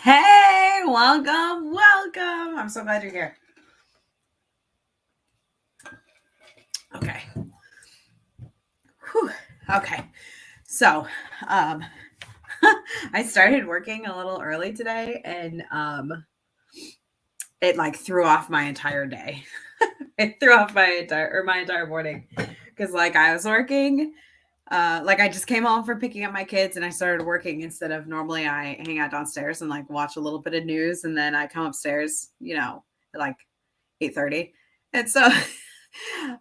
Hey, welcome. I'm so glad you're here. Okay. Whew. Okay. So, I started working a little early today and it like threw off my entire day. It threw off my entire morning because like I was working like I just came home from picking up my kids and I started working instead of normally I hang out downstairs and like watch a little bit of news and then I come upstairs, at like 8:30. And so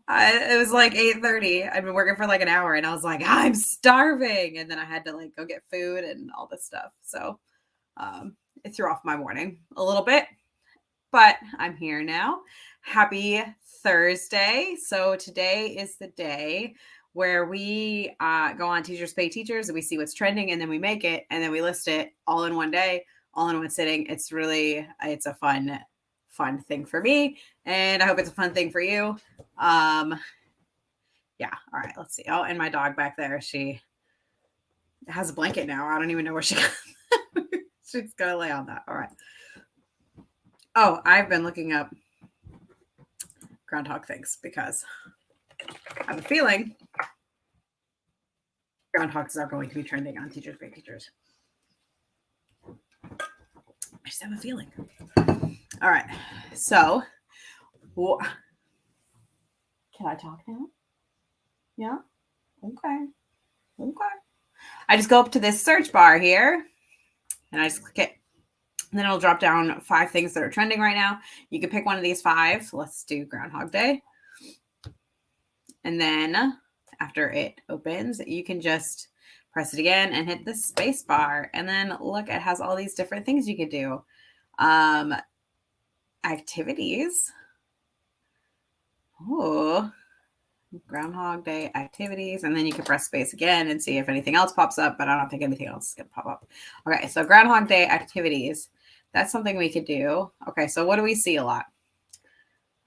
it was like 8:30. I've been working for like an hour and I was like, I'm starving. And then I had to like go get food and all this stuff. So it threw off my morning a little bit, but I'm here now. Happy Thursday. So today is the day where we go on Teachers Pay Teachers and we see what's trending and then we make it and then we list it all in one day, all in one sitting. It's a fun thing for me and I hope it's a fun thing for you. Yeah. All right. Let's see. Oh, and my dog back there, she has a blanket now. I don't even know where she got. She's gonna lay on that. All right. Oh, I've been looking up Groundhog things because I have a feeling groundhogs are going to be trending on Teachers Pay Teachers. I just have a feeling. All right. So, can I talk now? Yeah. Okay. I just go up to this search bar here and I just click it. And then it'll drop down 5 things that are trending right now. You can pick one of these 5. Let's do Groundhog Day. And then after it opens, you can just press it again and hit the space bar. And then look, it has all these different things you can do. Activities. Oh, Groundhog Day activities. And then you can press space again and see if anything else pops up, but I don't think anything else is going to pop up. Okay, so Groundhog Day activities. That's something we could do. Okay, so what do we see a lot?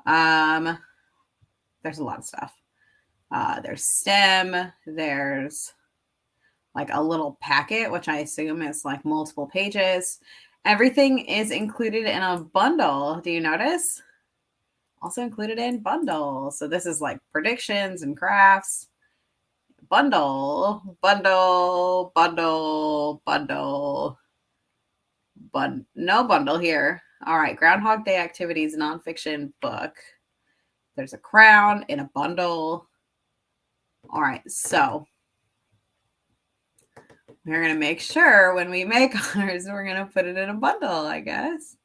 There's a lot of stuff. There's STEM. There's like a little packet, which I assume is like multiple pages. Everything is included in a bundle. Do you notice? Also included in bundle. So this is like predictions and crafts. Bundle. No bundle here. All right. Groundhog Day activities, nonfiction book. There's a crown in a bundle. All right. So we're going to make sure when we make ours, we're going to put it in a bundle, I guess.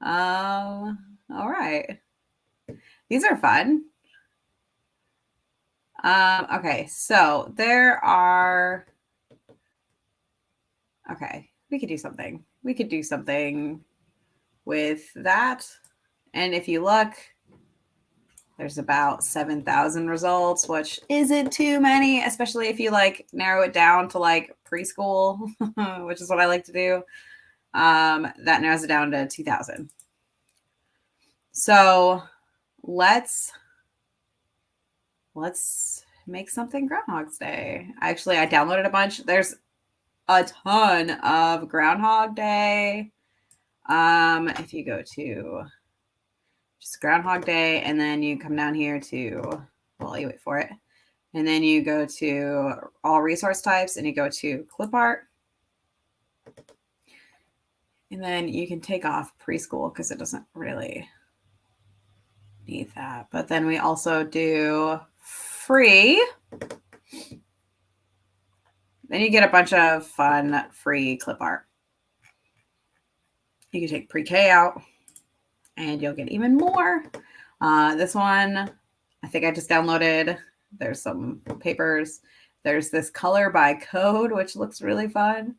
All right. These are fun. Okay, so there are. Okay, we could do something. We could do something with that. And if you look, there's about 7,000 results, which isn't too many, especially if you like narrow it down to like preschool, which is what I like to do. That narrows it down to 2,000. So let's make something Groundhog's Day. Actually, I downloaded a bunch. There's a ton of Groundhog Day. If you go to just Groundhog Day, and then you come down here to, well, you wait for it. And then you go to all resource types and you go to clip art. And then you can take off preschool because it doesn't really need that. But then we also do free. Then you get a bunch of fun free clip art. You can take pre-K out and you'll get even more. This one, I think I just downloaded. There's some papers. There's this color by code, which looks really fun.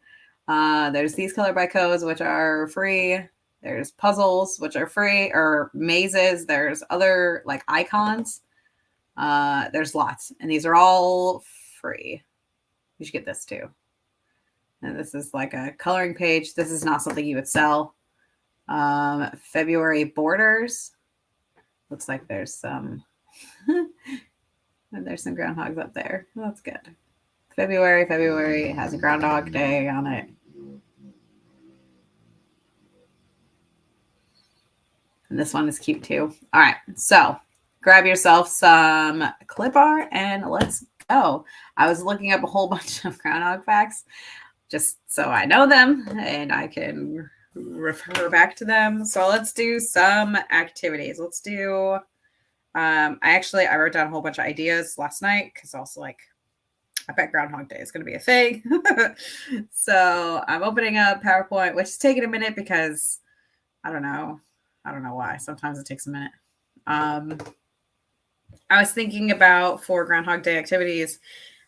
There's these color by codes, which are free. There's puzzles, which are free, or mazes. There's other like icons. There's lots, and these are all free. You should get this too. And this is like a coloring page. This is not something you would sell. February borders. Looks like there's some there's some groundhogs up there. That's good. February has a Groundhog Day on it. And this one is cute too. All right, so grab yourself some clip art and let's go. I was looking up a whole bunch of groundhog facts just so I know them and I can refer back to them. So let's do some activities. Let's do, I wrote down a whole bunch of ideas last night because also like, I bet Groundhog Day is going to be a thing. So I'm opening up PowerPoint, which is taking a minute because I don't know why. Sometimes it takes a minute. I was thinking about for Groundhog Day activities,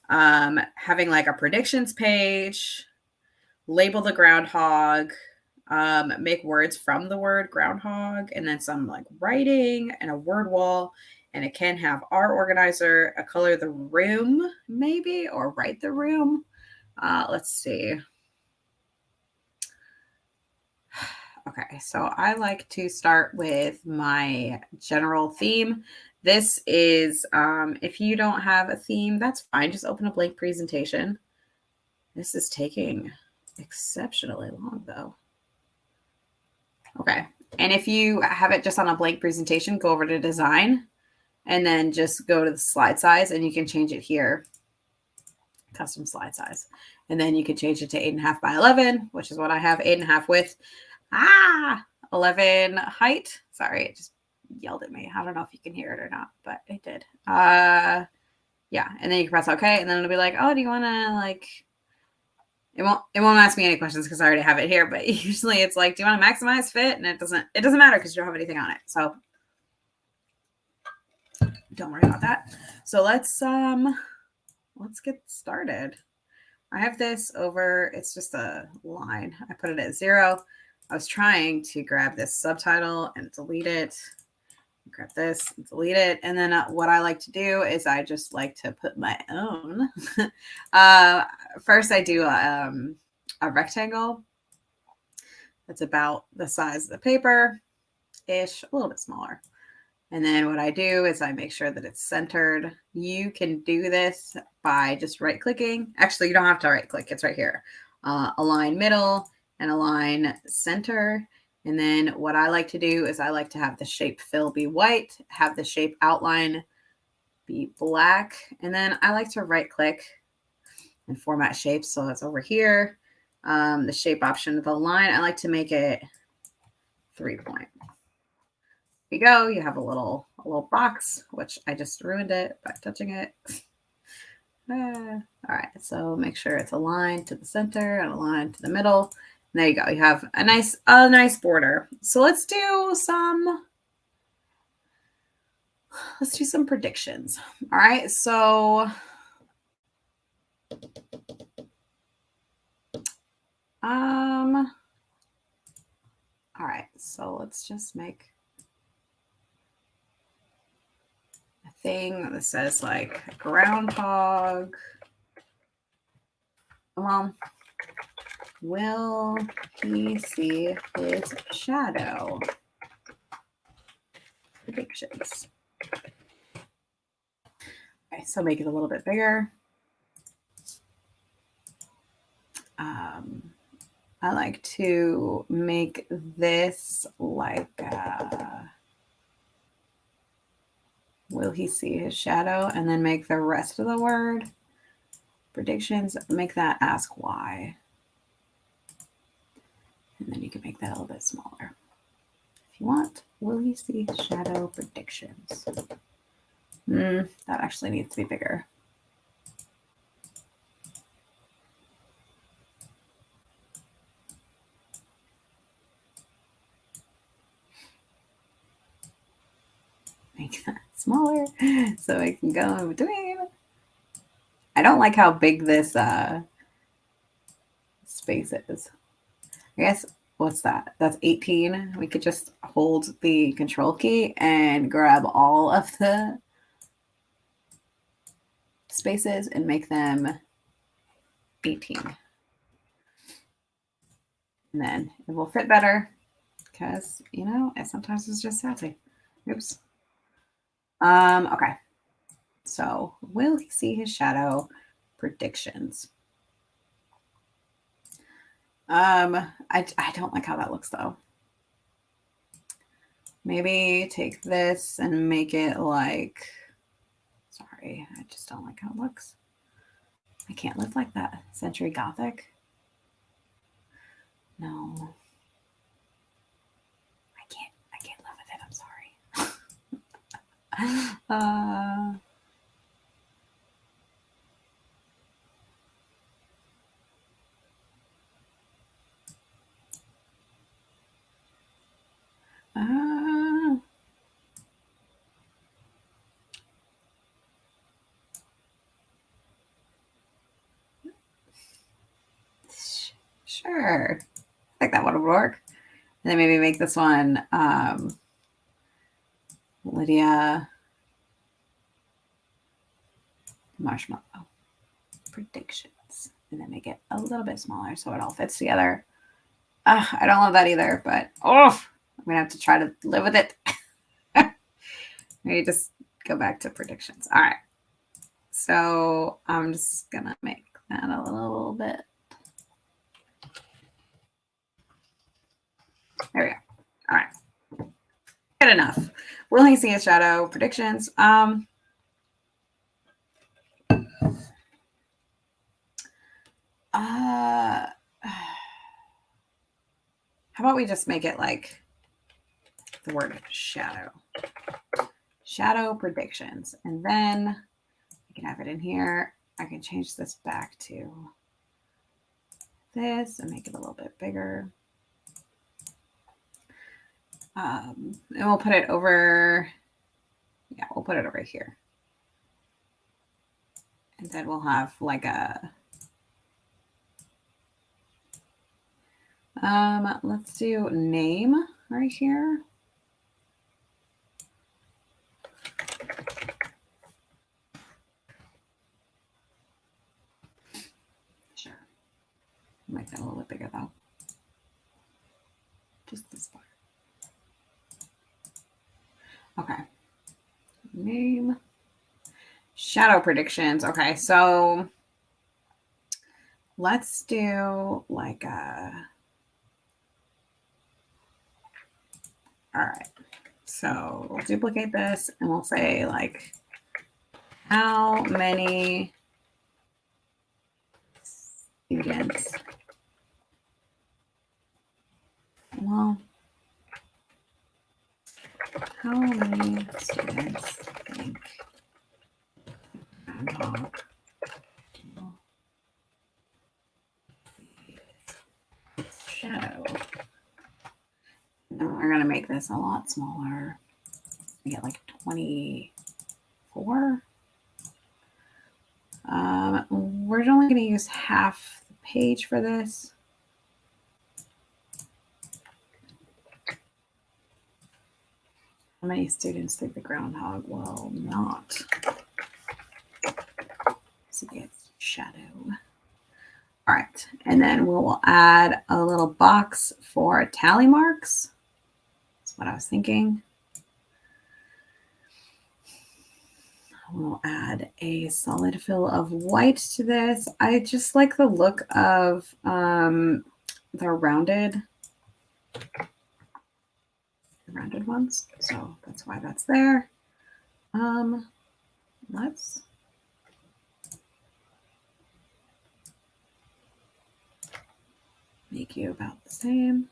having like a predictions page, label the groundhog, make words from the word groundhog, and then some like writing and a word wall. And it can have our organizer, a color the room, maybe, or write the room. Let's see. Okay, so I like to start with my general theme. This is, if you don't have a theme, that's fine. Just open a blank presentation. This is taking exceptionally long, though. Okay, and if you have it just on a blank presentation, go over to design and then just go to the slide size and you can change it here, custom slide size. And then you can change it to 8.5 by 11, which is what I have, 8.5 width. 11 height. Sorry, it just yelled at me. I don't know if you can hear it or not, but it did. Yeah, and then you can press OK, and then it'll be like, oh, do you want to like? It won't ask me any questions because I already have it here. But usually it's like, do you want to maximize fit? And it doesn't matter because you don't have anything on it. So don't worry about that. So let's get started. I have this over. It's just a line. I put it at 0. I was trying to grab this subtitle and delete it. Grab this and delete it. And then what I like to do is I just like to put my own. First, I do a rectangle that's about the size of the paper-ish, a little bit smaller. And then what I do is I make sure that it's centered. You can do this by just right-clicking. Actually, you don't have to right-click. It's right here. Align middle and align center. And then what I like to do is I like to have the shape fill be white, have the shape outline be black. And then I like to right-click and format shapes. So it's over here. The shape option of the line, I like to make it 3-point. Here you go. You have a little box, which I just ruined it by touching it. All right. So make sure it's aligned to the center and aligned to the middle. And there you go. You have a nice border. So let's do some predictions. All right. So all right. So let's just make a thing that says like groundhog. Well, will he see his shadow? Predictions. Okay, so make it a little bit bigger. I like to make this like, will he see his shadow? And then make the rest of the word predictions, make that ask why. And then you can make that a little bit smaller. If you want, will he see shadow predictions? That actually needs to be bigger. Make that smaller so I can go in between. I don't like how big this space is. I guess, what's that? That's 18. We could just hold the control key and grab all of the spaces and make them 18. And then it will fit better because, sometimes it's just sassy. Oops. Okay. So will he see his shadow predictions? I don't like how that looks though. Maybe take this and make it like, sorry, I just don't like how it looks. I can't live like that. Century Gothic? No. I can't live with it. I'm sorry. Sure. I think that would work. And then maybe make this one Lydia Marshmallow Predictions. And then make it a little bit smaller so it all fits together. I don't love that either, but I'm going to have to try to live with it. Maybe just go back to predictions. All right. So I'm just going to make that a little bit. There we go. All right. Good enough. Will he see a shadow? Predictions. How about we just make it like the word shadow? Shadow predictions. And then I can have it in here. I can change this back to this and make it a little bit bigger. And we'll put it over, yeah, we'll put it over here. And then we'll have like a, let's do name right here. Sure. Make that a little bit bigger though. Just this part. Okay. Name. Shadow predictions. Okay, so let's do like a, all right. So we'll duplicate this and we'll say like, how many students? Well, how many students think Groundhog shadow? And we're going to make this a lot smaller. We get like 24. We're only going to use half the page for this. How many students think the groundhog will not see its shadow? All right, and then we'll add a little box for tally marks. That's what I was thinking. We'll add a solid fill of white to this. I just like the look of the rounded ones. So that's why that's there. Let's make you about the same.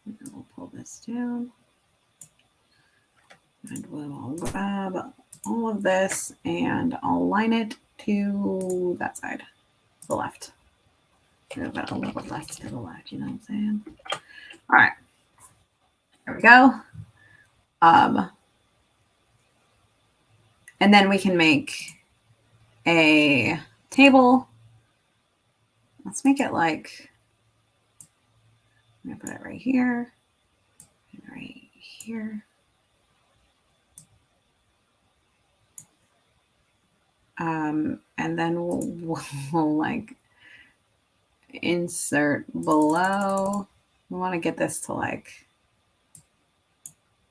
And then we'll pull this down. And we'll grab all of this and I'll line it to that side, the left. About a little less to the left, you know what I'm saying? All right. There we go. And then we can make a table. Let's make it like, I'm going to put it right here and right here. And then we'll like insert below. We want to get this to like,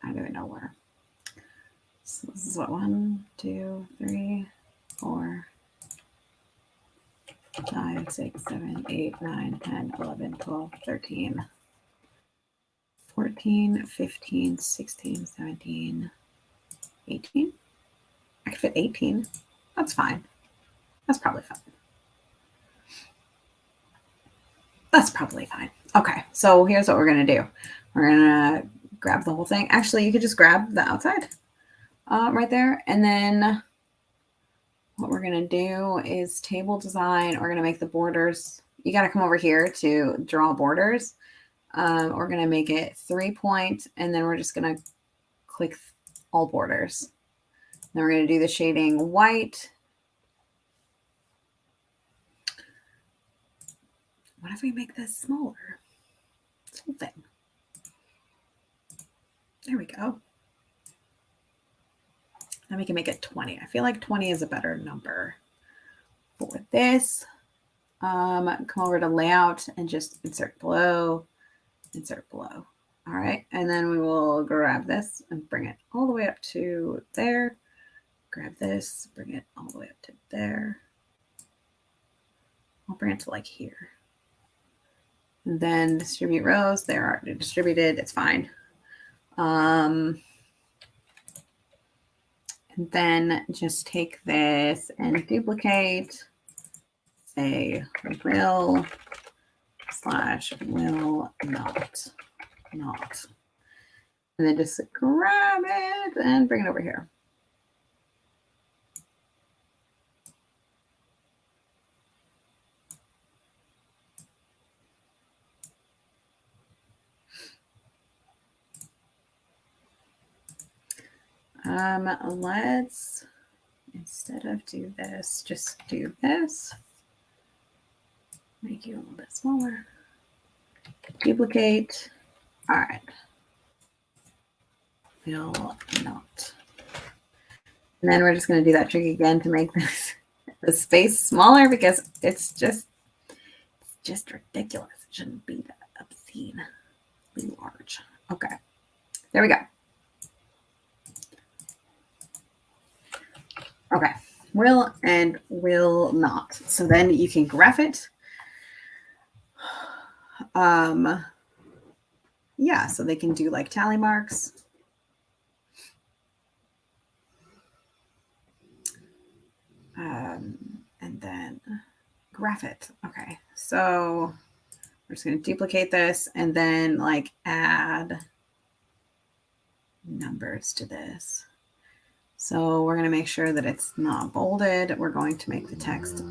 I don't even know where. So this is what, 1, 2, 3, 4, 5, 6, 7, 8, 9, 10, 11, 12, 13, 14, 15, 16, 17, 18. I could fit 18. That's fine. That's probably fine. That's probably fine. Okay, so here's what we're going to do. We're going to grab the whole thing. Actually, you could just grab the outside right there. And then what we're going to do is table design. We're going to make the borders. You got to come over here to draw borders. We're going to make it 3-point, and then we're just going to click all borders. Then we're going to do the shading white. What if we make this smaller? This whole thing. There we go. Then we can make it 20. I feel like 20 is a better number. But with this, come over to layout and just insert below, insert below. All right, and then we will grab this and bring it all the way up to there. Grab this, bring it all the way up to there. I'll bring it to like here. And then distribute rows. They're already distributed. It's fine. And then just take this and duplicate. Say will / will not. And then just grab it and bring it over here. Let's, instead of do this, just do this. Make you a little bit smaller. Duplicate. All right. Will not. And then we're just going to do that trick again to make this the space smaller because it's just ridiculous. It shouldn't be that obscenely large. Okay. There we go. Okay. Will and will not. So then you can graph it. Yeah, so they can do like tally marks. And then graph it. Okay, so we're just going to duplicate this and then like add numbers to this. So we're going to make sure that it's not bolded. We're going to make the text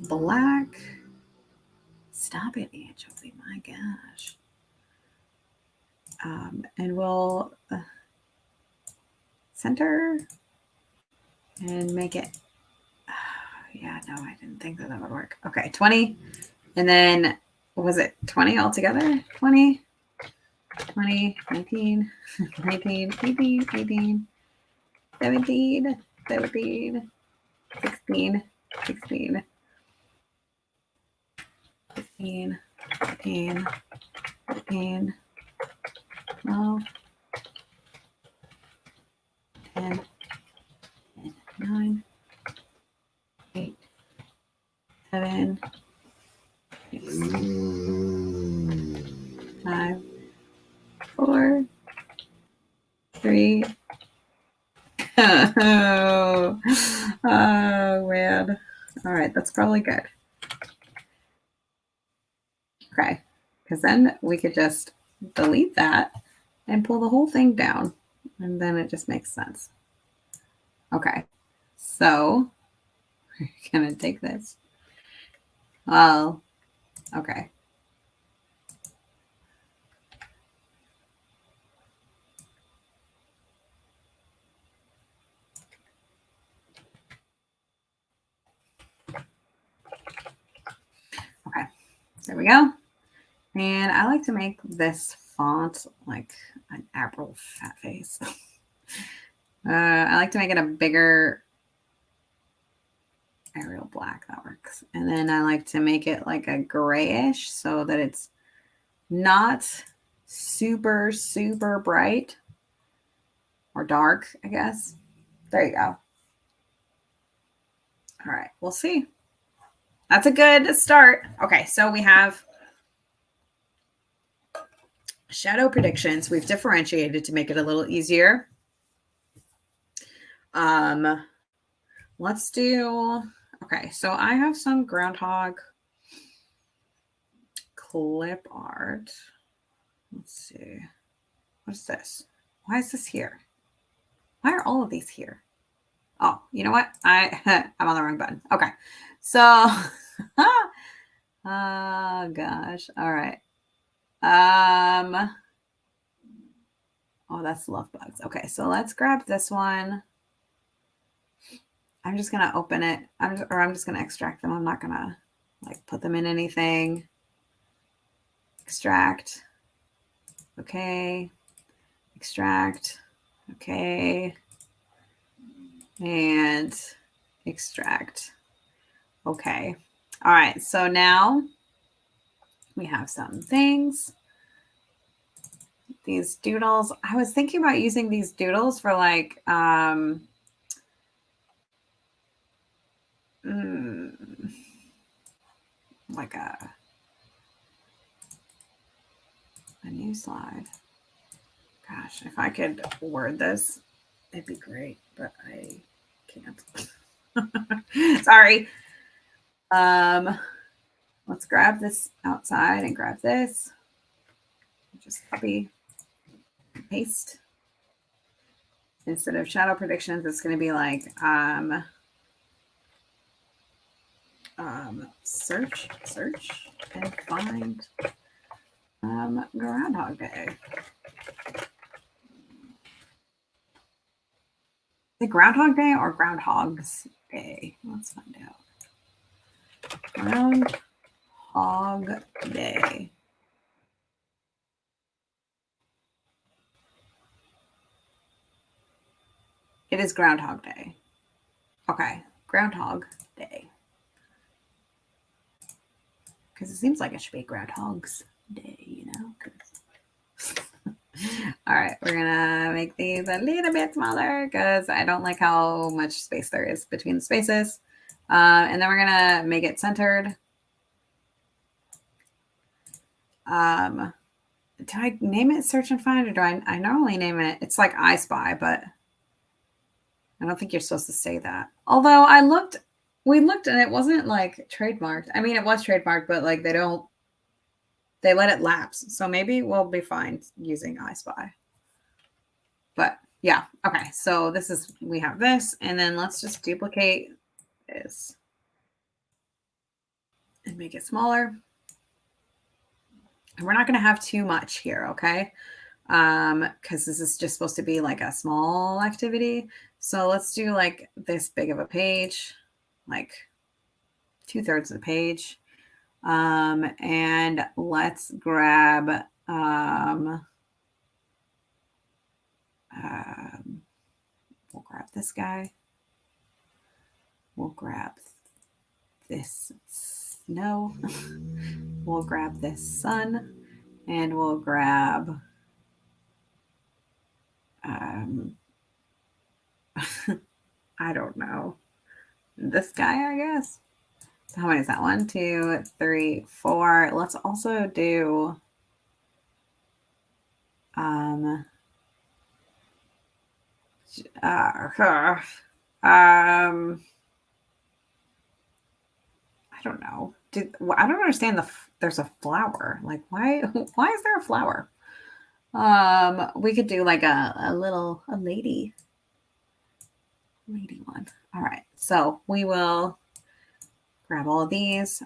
black. Stop it, Anchovy. My gosh. And we'll center and make it. Yeah, no, I didn't think that would work. Okay, 20. And then was it 20 altogether? 20, 20, 19, 19, 18, 18, 17, 17, 16, 16, 15, 15, 15, 12, 10, 9, 8, 7, 6, 5, 4, 3. Oh, man. All right, that's probably good. Okay, because then we could just delete that and pull the whole thing down, and then it just makes sense. Okay, so we're going to take this. Well, okay. Okay, there we go. And I like to make this font like an April fat face. I like to make it a bigger Arial black. That works. And then I like to make it like a grayish so that it's not super, super bright or dark, I guess. There you go. All right, we'll see. That's a good start. Okay, so we have shadow predictions. We've differentiated to make it a little easier. Let's do, okay, so I have some Groundhog clip art. Let's see. What is this? Why is this here? Why are all of these here? Oh, you know what? I'm on the wrong button. Okay. So, oh gosh. All right. Oh, that's love bugs. Okay, so let's grab this one. I'm just gonna open it. I'm just gonna extract them. I'm not gonna like put them in anything. Extract. Okay. Extract. Okay. And extract. Okay. All right. So now we have some things. These doodles. I was thinking about using these doodles for like like a new slide. Gosh, if I could word this, it'd be great, but I can't. Sorry. Let's grab this outside and grab this. Just copy, paste. Instead of shadow predictions, it's going to be like search and find Groundhog Day. Is it Groundhog Day or Groundhog's Day? Let's find out. Groundhog Day. It is Groundhog Day. Okay, Groundhog Day. Because it seems like it should be Groundhog's Day, you know? All right, we're gonna make these a little bit smaller because I don't like how much space there is between the spaces. And then we're gonna make it centered. Do I name it search and find, or do I normally name it? It's like I Spy, but I don't think you're supposed to say that. Although we looked and it wasn't like trademarked. I mean, it was trademarked, but like they let it lapse. So maybe we'll be fine using I Spy. But yeah, okay. So we have this, and then let's just duplicate this and make it smaller. And we're not going to have too much here, okay? Because this is just supposed to be like a small activity. So let's do like this big of a page, like 2/3 of the page. And let's grab we'll grab this guy. We'll grab this snow. We'll grab this sun, and we'll grab I don't know, this guy, I guess. So how many is that? 1, 2, 3, 4. Let's also do I don't know. I don't understand there's a flower. Like why is there a flower? We could do like a lady one. All right. So we will grab all of these.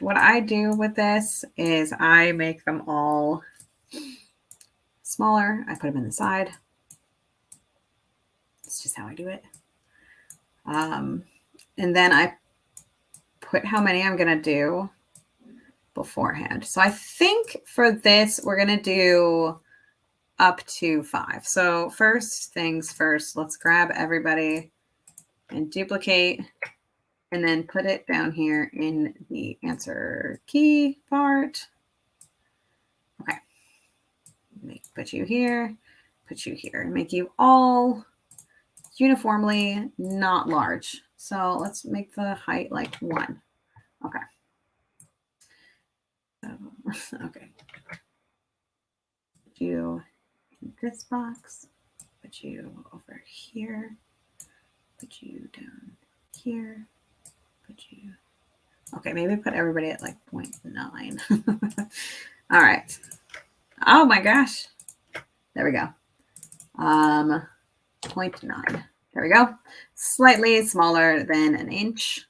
What I do with this is I make them all smaller. I put them in the side. It's just how I do it. And then I put how many I'm going to do beforehand. So I think for this, we're going to do up to 5. So first things first, let's grab everybody and duplicate, and then put it down here in the answer key part. Okay. Put you here, make you all uniformly not large. So let's make the height like 1. Okay. Okay. Put you in this box. Put you over here. Put you down here. Put you. Okay, maybe put everybody at like 0.9. All right. Oh my gosh. There we go. 0.9. There we go. Slightly smaller than an inch.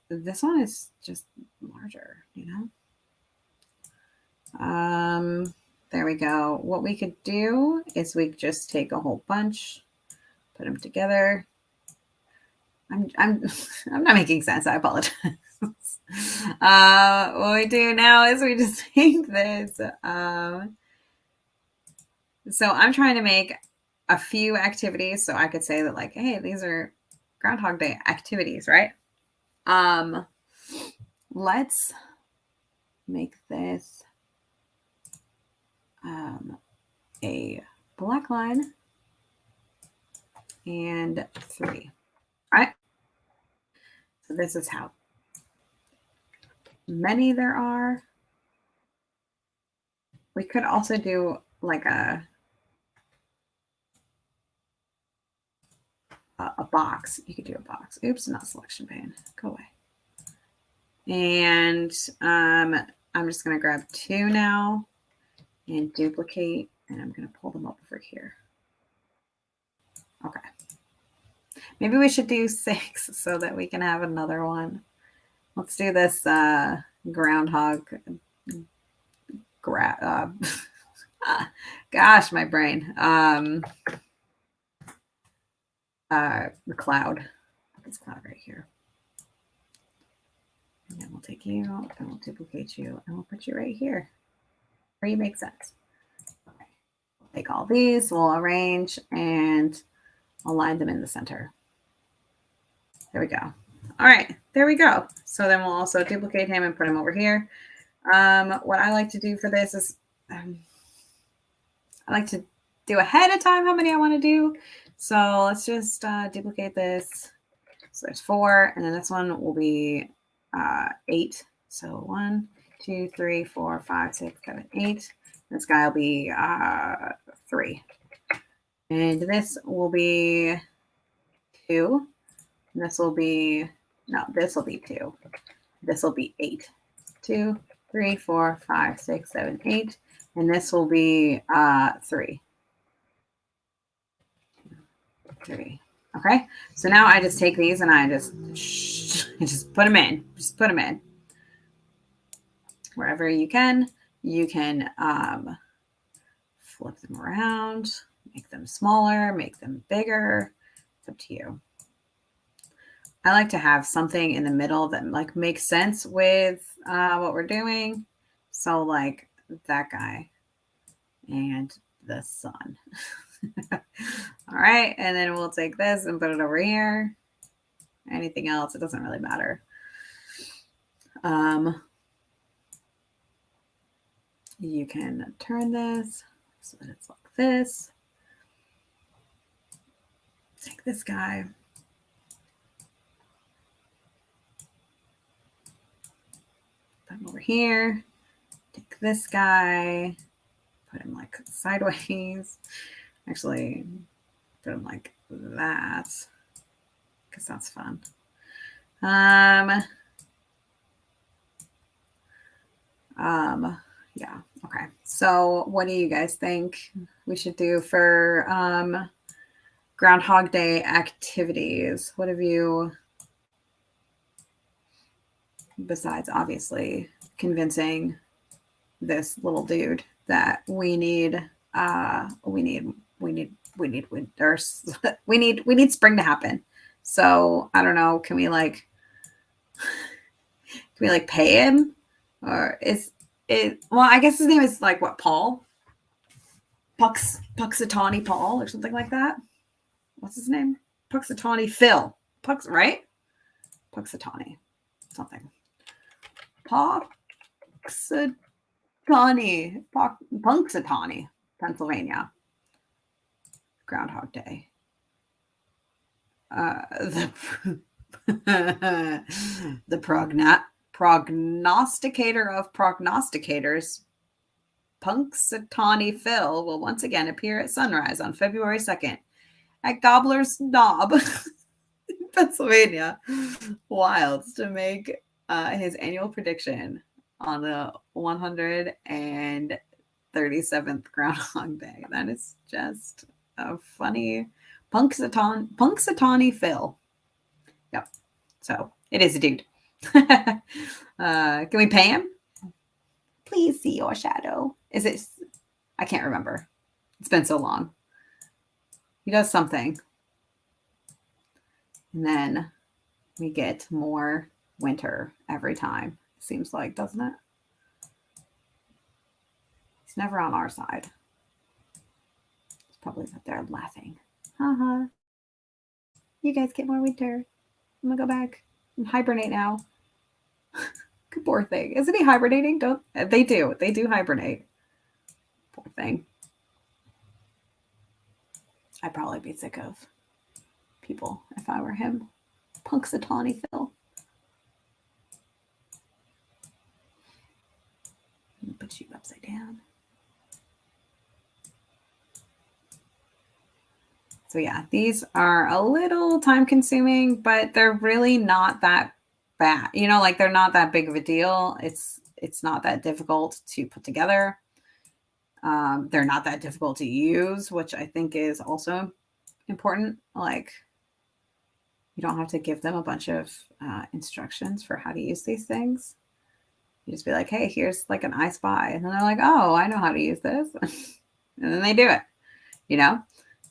This one is just larger, you know? There we go. What we could do is we could just take a whole bunch, put them together. I'm not making sense. I apologize. What we do now is we just take this. So I'm trying to make a few activities so I could say that, like, hey, these are Groundhog Day activities, right? Let's make this a black line and 3. All right. So this is how many there are. We could also do like a box. You could do a box. Oops, not selection pane. Go away. And I'm just going to grab 2 now and duplicate, and I'm going to pull them up over here. Okay. Maybe we should do 6 so that we can have another one. Let's do this groundhog. Gosh, my brain. The cloud. This cloud right here. And then we'll take you and we'll duplicate you and we'll put you right here where you make sense. Okay. We'll take all these, we'll arrange and align them in the center. There we go. All right, there we go. So then we'll also duplicate him and put him over here. What I like to do for this is I like to do ahead of time how many I want to do. So let's just duplicate this. So there's 4, and then this one will be 8. So 1, 2, 3, 4, 5, 6, 7, 8. This guy will be 3. And this will be 2. And this will be, no, this will be 2. This will be 8. 2, 3, 4, 5, 6, 7, 8. And this will be 3. 3. Okay, so now I just take these and I just put them in. Just put them in. Wherever you can flip them around, make them smaller, make them bigger. It's up to you. I like to have something in the middle that like makes sense with what we're doing. So like that guy and the sun. All right, and then we'll take this and put it over here. Anything else, it doesn't really matter. You can turn this so that it's like this. Take this guy. Put him over here. Take this guy. Put him like sideways. Actually, put them like that because that's fun. Yeah. Okay. So what do you guys think we should do for Groundhog Day activities? What have you, besides obviously convincing this little dude that we need winter, we need spring to happen. So I don't know, can we pay him? Or is it, well, I guess his name is like what, Paul? Puxatawny Paul or something like that. What's his name? Puxatawny Phil. Right? Puxatawny something. Punxsutawney, Pennsylvania. Groundhog Day. The prognosticator of prognosticators, Punxsutawney Phil, will once again appear at sunrise on February 2nd at Gobbler's Knob, Pennsylvania, Wilds, to make his annual prediction on the 137th Groundhog Day. That is just a funny Punxsutawney Phil. Yep. So it is a dude. Can we pay him? Please see your shadow. Is it? I can't remember. It's been so long. He does something. And then we get more winter every time. Seems like, doesn't it? He's never on our side. He's probably up there laughing. Haha. You guys get more winter. I'm gonna go back and hibernate now. Good poor thing. Isn't he hibernating? Don't they do? They do hibernate. Poor thing. I'd probably be sick of people if I were him. Punxsutawney Phil. Put you upside down. So yeah, these are a little time consuming, but they're really not that bad. You know, like they're not that big of a deal. It's not that difficult to put together. They're not that difficult to use, which I think is also important. Like you don't have to give them a bunch of instructions for how to use these things. You just be like, hey, here's like an I Spy. And then they're like, oh, I know how to use this. And then they do it, you know?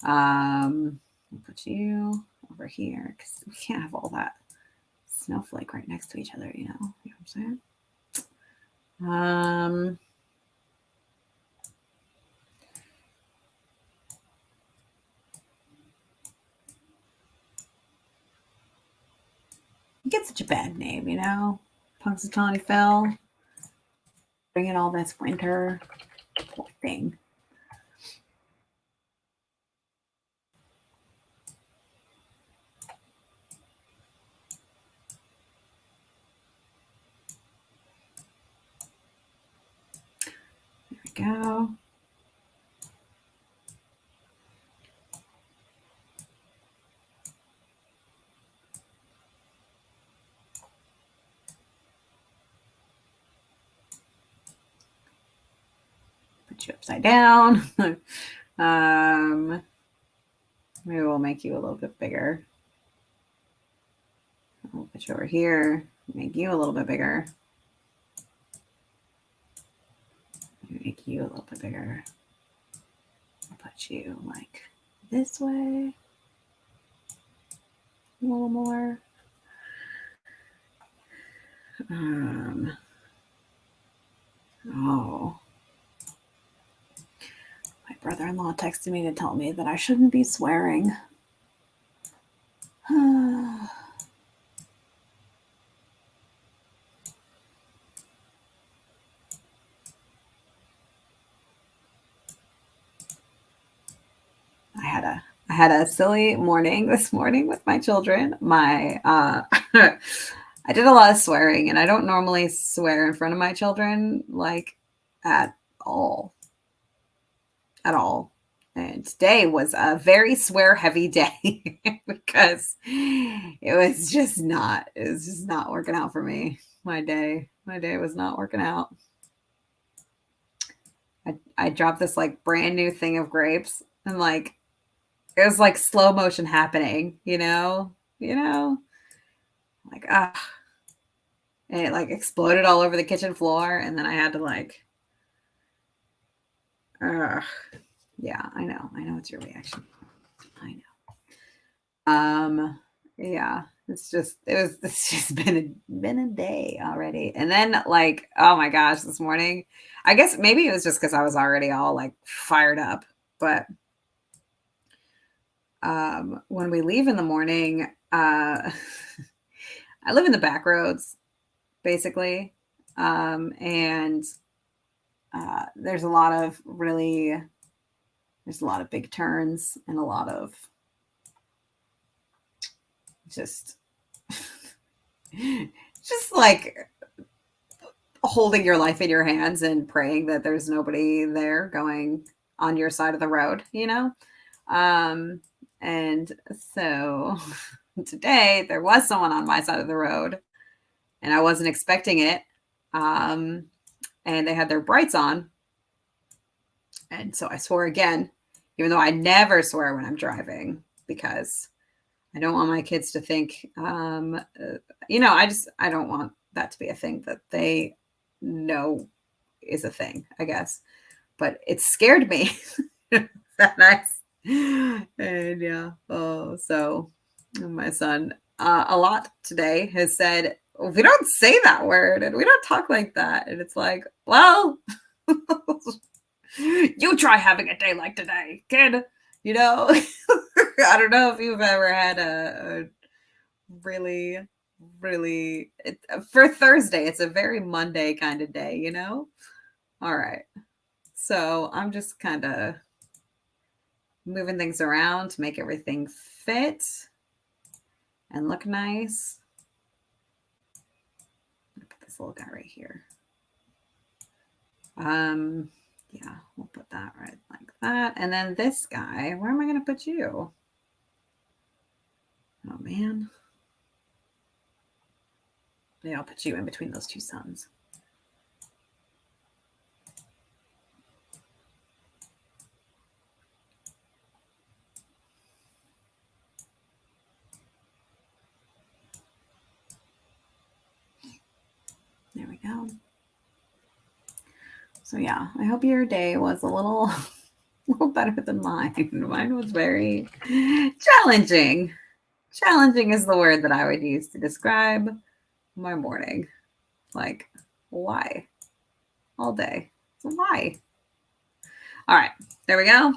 I'll put you over here because we can't have all that snowflake right next to each other, you know what I'm saying? He gets such a bad name, you know? Punxsutawney Phil. Bringing all this winter. Poor thing. There we go. Put you upside down. Maybe we'll make you a little bit bigger. I'll put you over here. Make you a little bit bigger. Make you a little bit bigger. I'll put you like this way. A little more. Oh. My brother-in-law texted me to tell me that I shouldn't be swearing. I had a silly morning this morning with my children. I did a lot of swearing, and I don't normally swear in front of my children, like at all. At all. And today was a very swear heavy day because it was just not working out for me. My day was not working out. I dropped this like brand new thing of grapes, and like it was like slow motion happening, you know, like and it like exploded all over the kitchen floor, and then I had to like, yeah, I know it's your reaction. I know. Yeah, it's just been a day already, and then like, oh my gosh, this morning, I guess maybe it was just because I was already all like fired up, but. When we leave in the morning, I live in the back roads, basically. And there's a lot of big turns and a lot of just just like holding your life in your hands and praying that there's nobody there going on your side of the road, you know? And so today there was someone on my side of the road and I wasn't expecting it. And they had their brights on. And so I swore again, even though I never swear when I'm driving because I don't want my kids to think, I don't want that to be a thing that they know is a thing, I guess. But it scared me. That nice. And yeah. Oh, so my son a lot today has said, we don't say that word and we don't talk like that. And it's like, well, you try having a day like today, kid. You know, I don't know if you've ever had a really, really, for Thursday, it's a very Monday kind of day, you know? All right. So I'm just kind of moving things around to make everything fit and look nice. Put this little guy right here. Yeah, we'll put that right like that. And then this guy, where am I going to put you? Oh, man. Maybe I'll put you in between those two suns. There we go. So yeah, I hope your day was a little better than mine. Mine was very challenging. Challenging is the word that I would use to describe my morning. Like, why? All day. So why? All right, there we go.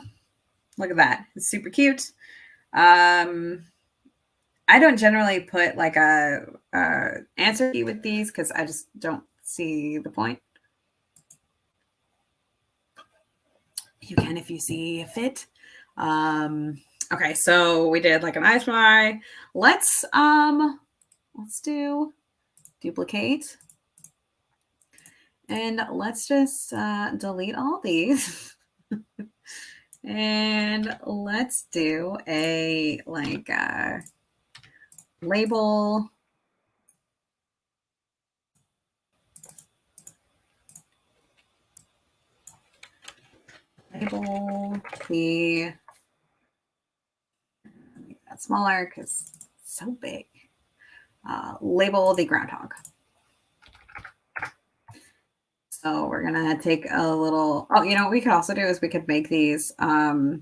Look at that. It's super cute. I don't generally put like a answer key with these because I just don't see the point. You can if you see fit. Okay, so we did like an I spy. Let's do duplicate. And let's just delete all these. And let's do a like label. Label the, make that smaller because it's so big. Label the groundhog. So we're gonna take a little. Oh, you know what we could also do is we could make these black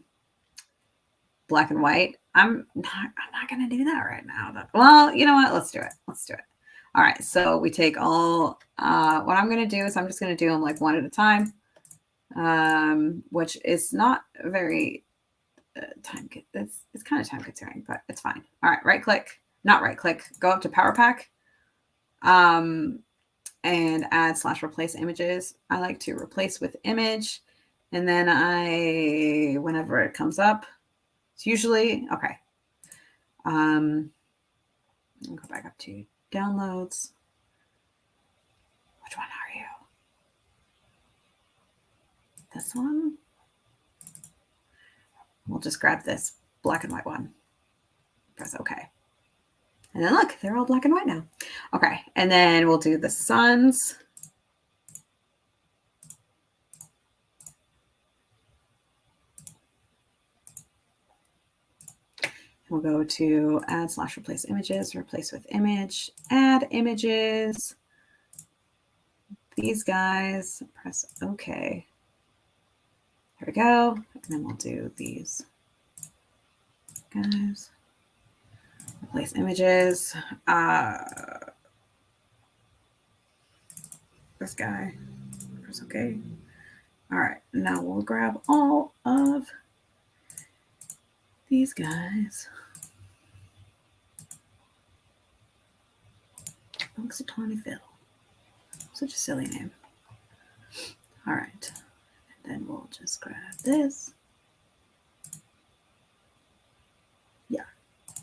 and white. I'm not gonna do that right now. Well, you know what? Let's do it. Let's do it. All right. So we take all. What I'm gonna do is I'm just gonna do them like one at a time, which is not very time. It's kind of time consuming, but it's fine. All right. Right click. Not right click. Go up to Power Pack. And add / replace images. I like to replace with image. And then whenever it comes up, it's usually, okay. I'll go back up to downloads. Which one are you? This one? We'll just grab this black and white one. Press OK. And then look, they're all black and white now. Okay, and then we'll do the suns. We'll go to add / replace images, replace with image, add images. These guys, press OK. Here we go. And then we'll do these guys. Replace images. This guy. Press OK. All right. Now we'll grab all of these guys. Punxsutawney Phil. Such a silly name. All right. And then we'll just grab this. Yeah.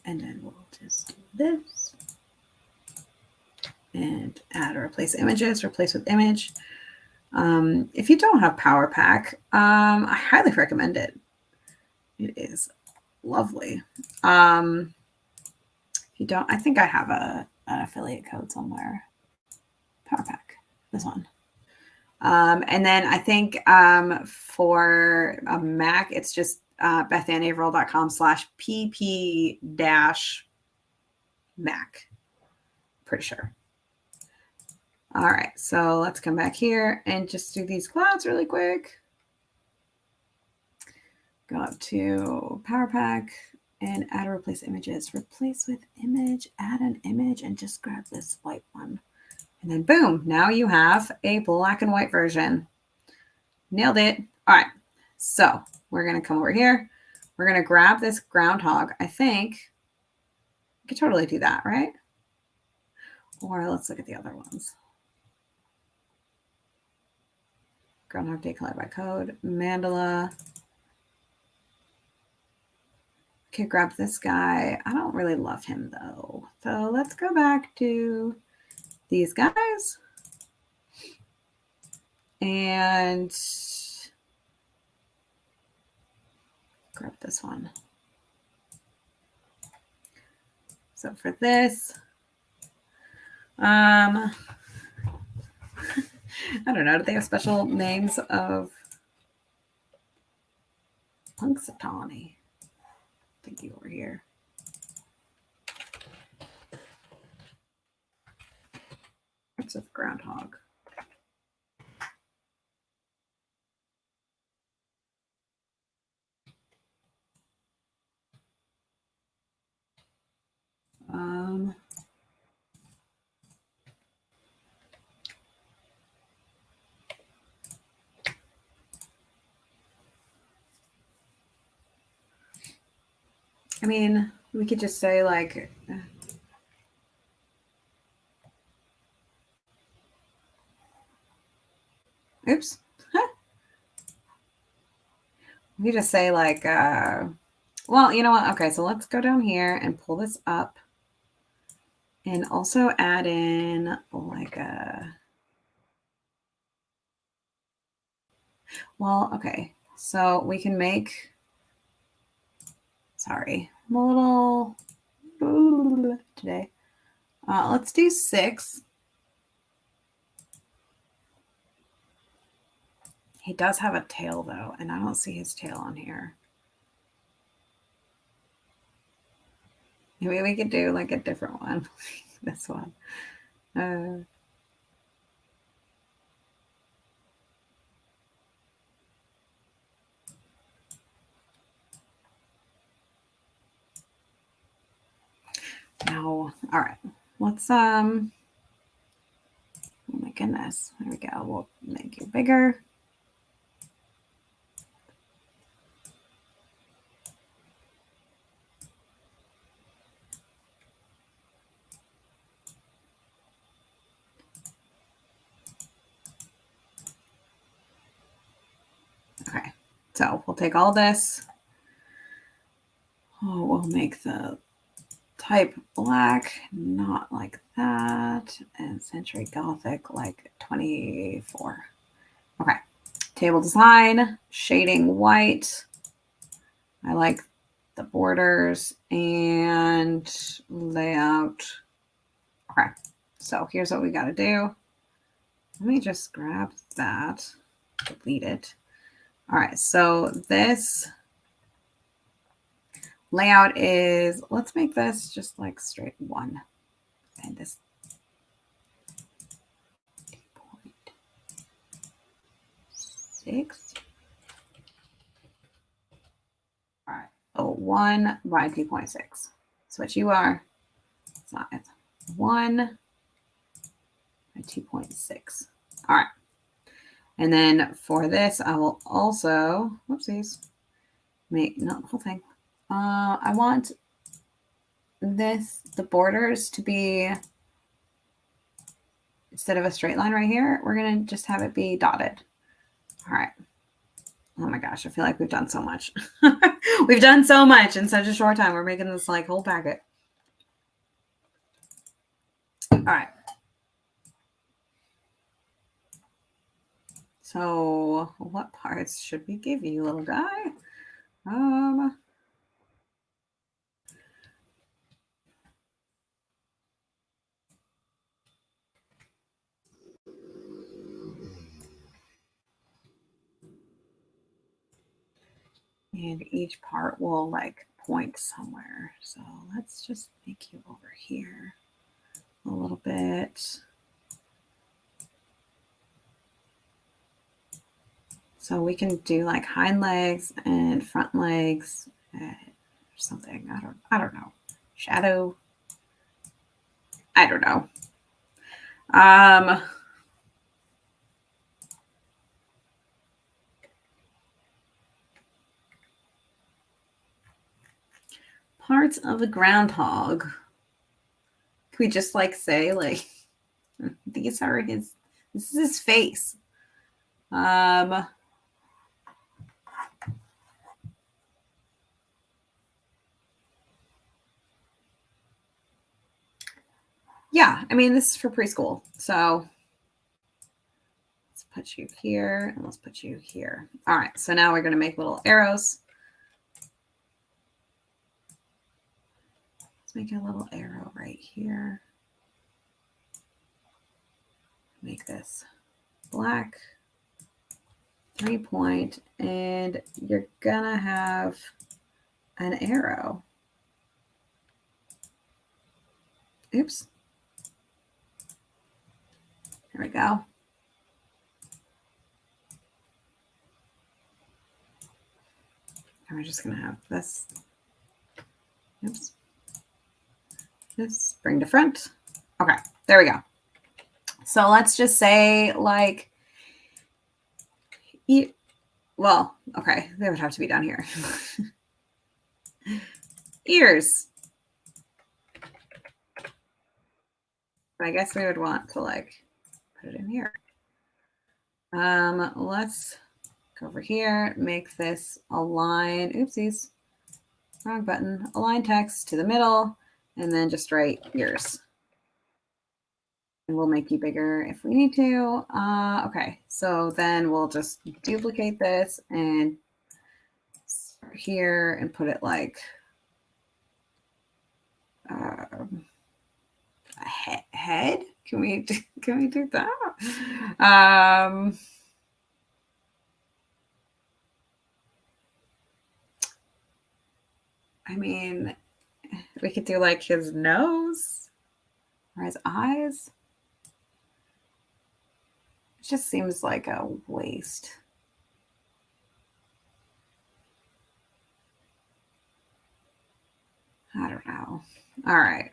And then we'll just do this. and add or replace images, replace with image. If you don't have Power Pack, I highly recommend it. It is lovely. If you don't, I think I have an affiliate code somewhere. Power Pack, this one. And then I think for a Mac, it's just bethannaveril.com/pp-Mac. Pretty sure. All right, so let's come back here and just do these clouds really quick. Go up to Power Pack and add or replace images. Replace with image, add an image, and just grab this white one. And then boom, now you have a black and white version. Nailed it. All right, so we're going to come over here. We're going to grab this Groundhog. I think we could totally do that, right? Or let's look at the other ones. Groundhog Day color by code. Mandala. Okay, grab this guy. I don't really love him though. So let's go back to these guys. And grab this one. So for this, I don't know. Do they have special names of Punxsutawney? Thank you over here. What's with Groundhog? I mean, we could just say like, oops. We could just say like, well, you know what? Okay, so let's go down here and pull this up. And also add in like a, well, okay. So we can make, sorry, I'm a little today. Let's do 6. He does have a tail though, and I don't see his tail on here. Maybe we could do like a different one. This one. No. All right. Let's oh my goodness. There we go. We'll make you bigger. Okay. So we'll take all this. Oh, we'll make the type black, not like that, and Century Gothic like 24. Okay. Table design, shading white. I like the borders and layout. Okay. So here's what we got to do. Let me just grab that, delete it. All right. So this layout is, let's make this just like straight 1. And this 2.6. All right. Oh, 1 by 2.6. That's what you are. It's not, it's 1 by 2.6. All right. And then for this, I will also, whoopsies, make, no, the whole thing. I want this, the borders to be, instead of a straight line right here, we're going to just have it be dotted. All right. Oh my gosh, I feel like we've done so much. We've done so much in such a short time. We're making this like whole packet. All right. So what parts should we give you, little guy? And each part will like point somewhere. So let's just make you over here a little bit. So we can do like hind legs and front legs or something. I don't know. Shadow. I don't know. Parts of a groundhog. Can we just like say like these are his, this is his face. Yeah, I mean, this is for preschool. So let's put you here and let's put you here. All right, so now we're going to make little arrows. Let's make a little arrow right here. Make this black 3-point, and you're going to have an arrow. Oops. There we go. And we're just going to have this. Oops. This bring to front. Okay, there we go. So let's just say like, well, okay, they would have to be down here. Ears. But I guess we would want to like put it in here. Let's go over here, make this align. Oopsies. Wrong button. Align text to the middle, and then just write ears. And we'll make you bigger if we need to. Okay, so then we'll just duplicate this and start here and put it like a head. Can we do that? I mean, we could do like his nose or his eyes. It just seems like a waste. I don't know. All right.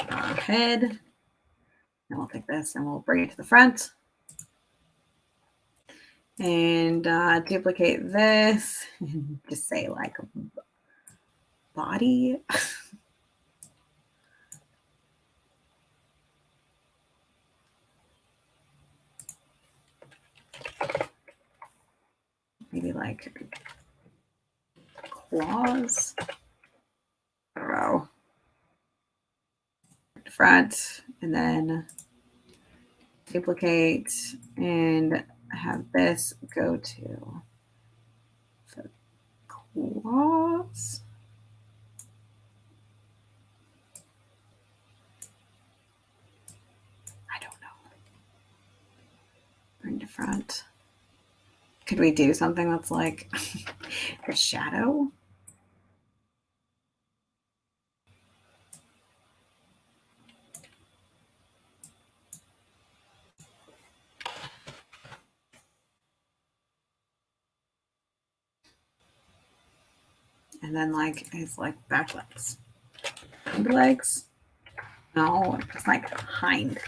Head. And we'll take this and we'll bring it to the front. And duplicate this and just say like body. Maybe like claws. I don't know. Front, and then duplicate and have this go to the claws. I don't know. Bring to front. Could we do something that's like a shadow? And then like his like back legs. Hind legs? No, it's like hind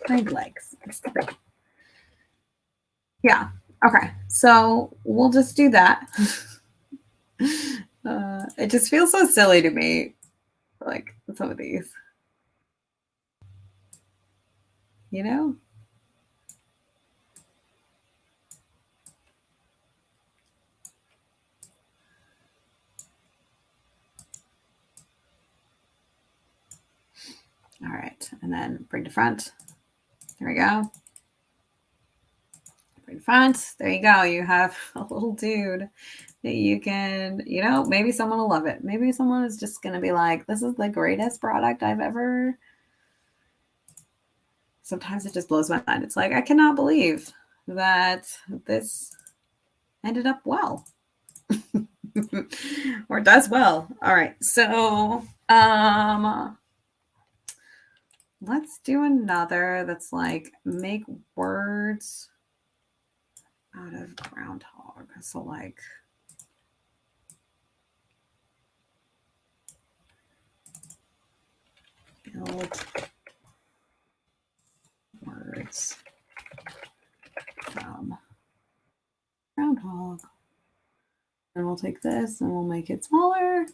legs. Yeah. Okay. So we'll just do that. It just feels so silly to me, like some of these. You know? All right. And then bring to front. There we go. in front. There you go. You have a little dude that you can, maybe someone will love it. Maybe someone is just going to be like, this is the greatest product I've ever. Sometimes it just blows my mind. It's like, I cannot believe that this ended up well. Or does well. All right. So, let's do another that's like make words out of groundhog. So like build words from groundhog. And we'll take this and we'll make it smaller.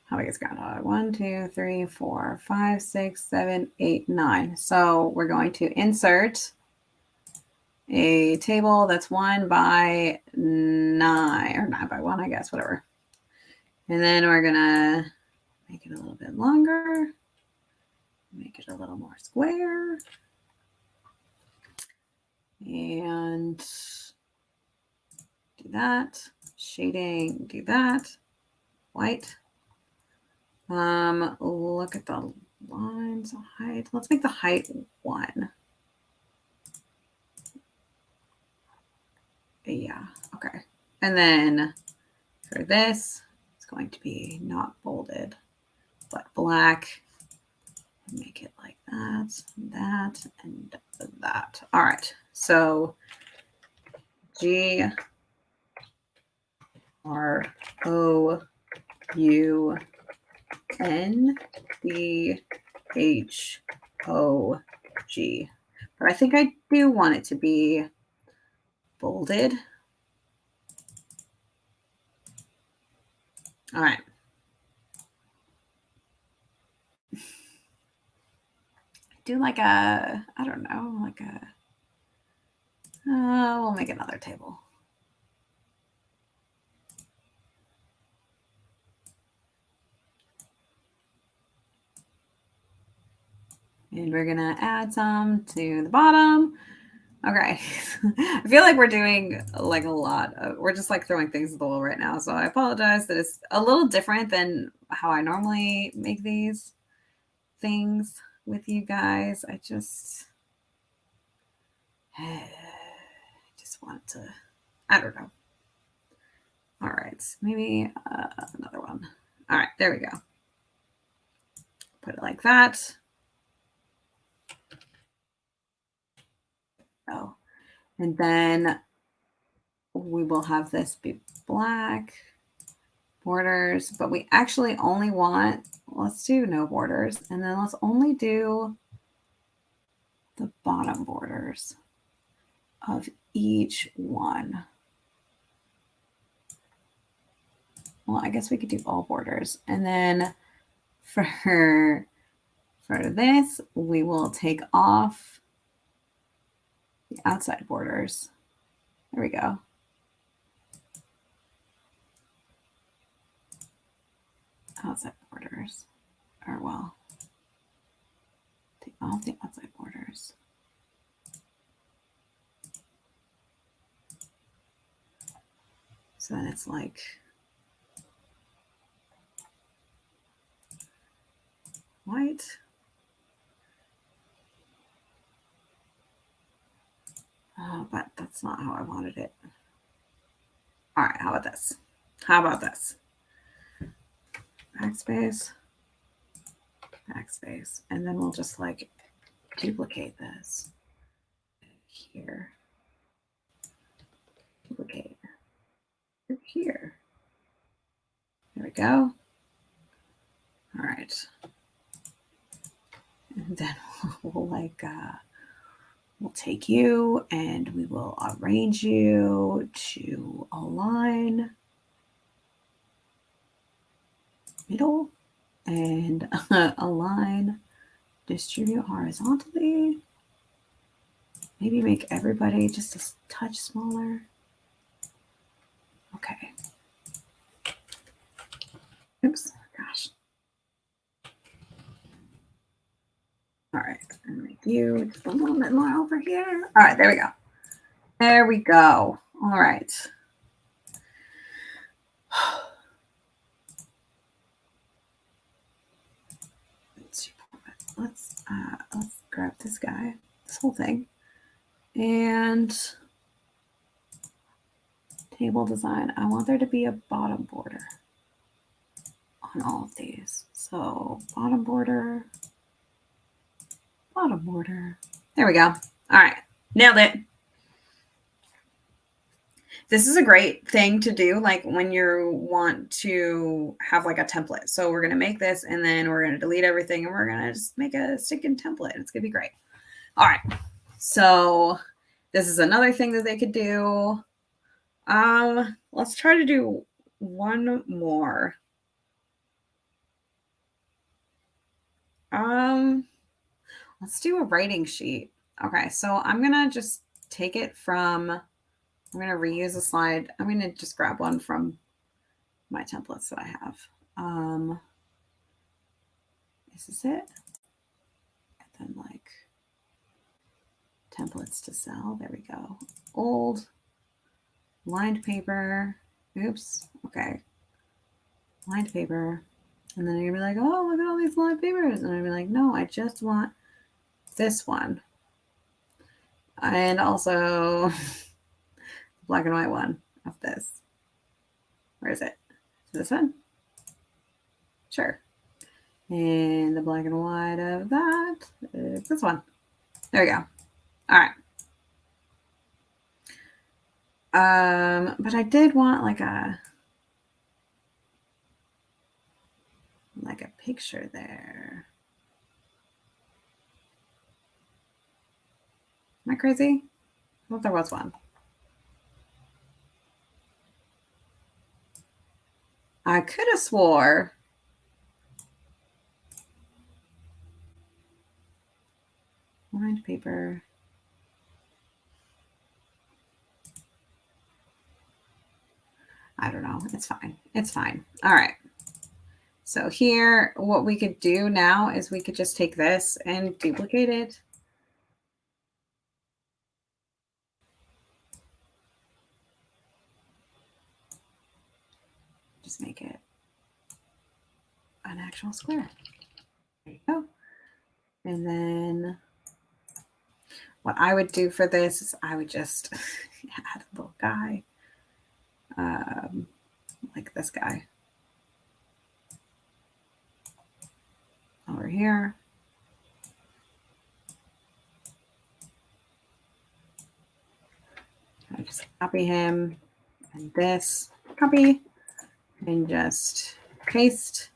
How big is groundhog? 1, 2, 3, 4, 5, 6, 7, 8, 9. So we're going to insert a table that's 1 by 9, or 9 by 1, I guess, whatever. And then we're going to make it a little bit longer, make it a little more square. And do that. Shading, do that. White. Look at the lines, height. Let's make the height 1. Yeah, okay. And then for this, it's going to be not bolded, but black. Make it like that, and that. All right. So GROUNDHOG. But I think I do want it to be bolded. All right. Do like a, I don't know, like a, we'll make another table. And we're going to add some to the bottom. Okay. I feel like we're doing like a lot of, we're just like throwing things at the wall right now. So I apologize that it's a little different than how I normally make these things with you guys. I just want to, I don't know. All right. Maybe another one. All right. There we go. Put it like that. Oh, and then we will have this be black borders, but we actually only want, let's do no borders, and then let's only do the bottom borders of each one. Well, I guess we could do all borders. And then for this, we will take off the outside borders. There we go. Outside borders, or well, take off the outside borders. So then it's like white. Oh, but that's not how I wanted it. All right, how about this? How about this? Backspace, backspace, and then we'll just like duplicate this here. Duplicate here. There we go. All right. And then we'll like, we'll take you and we will arrange you to align middle and align, distribute horizontally. Maybe make everybody just a touch smaller. Okay. Oops, gosh. All you just a little bit more over here. All right, there we go. There we go. All right. Let's grab this guy, this whole thing, and table design. I want there to be a bottom border on all of these. So bottom border. There we go. All right, nailed it. This is a great thing to do, like when you want to have like a template. So we're going to make this and then we're going to delete everything and we're going to just make a sticking template. It's going to be great. All right. So this is another thing that they could do. Let's try to do one more. Let's do a writing sheet. Okay. So I'm going to just take it from, I'm going to reuse a slide. I'm going to just grab one from my templates that I have. This is it. And then like templates to sell. There we go. Old lined paper. Oops. Okay. Lined paper. And then you're gonna be like, oh, look at all these lined papers. And I'd be like, no, I just want this one. And also black and white one of this. Where is it? This one? Sure. And the black and white of that is this one. There we go. All right. But I did want like a picture there. Am I crazy? I thought there was one. I could have swore lined paper. I don't know. It's fine. It's fine. All right. So here, what we could do now is we could just take this and duplicate it. Just make it an actual square. There you go. And then what I would do for this is I would just add a little guy, like this guy over here. I just copy him and this, copy, and just paste.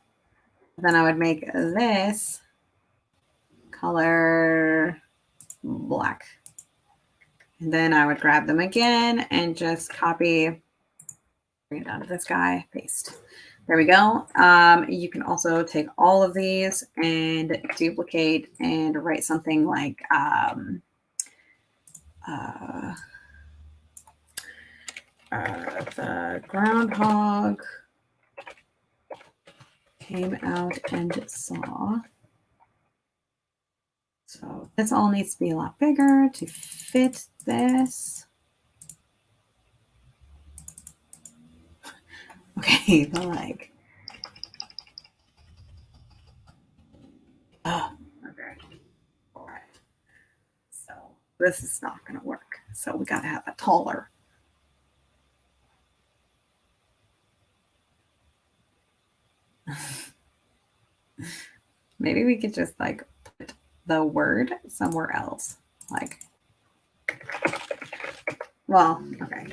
Then I would make this color black. And then I would grab them again and just copy, bring it down to this guy, paste. There we go. You can also take all of these and duplicate and write something like the groundhog came out and saw. So this all needs to be a lot bigger to fit this. Okay, but like, oh, okay, all right. So this is not going to work. So we got to have it taller. Maybe we could just like put the word somewhere else. Like, well, okay.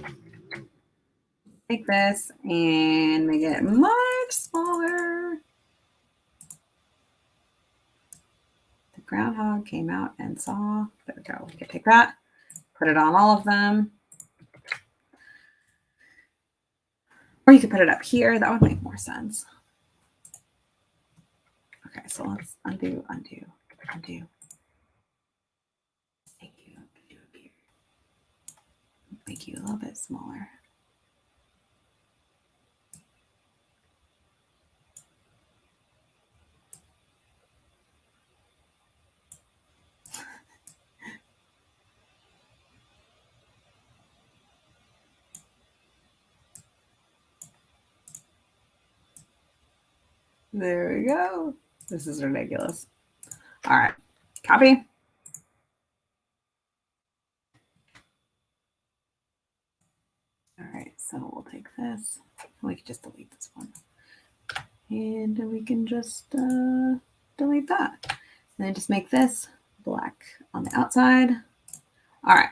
Take this and make it much smaller. The groundhog came out and saw. There we go. We can take that, put it on all of them. Or you could put it up here. That would make more sense. Okay, so let's undo. Make you a little bit smaller. There we go. This is ridiculous. All right, copy. All right, so we'll take this. We can just delete this one. And we can just delete that. And then just make this black on the outside. All right.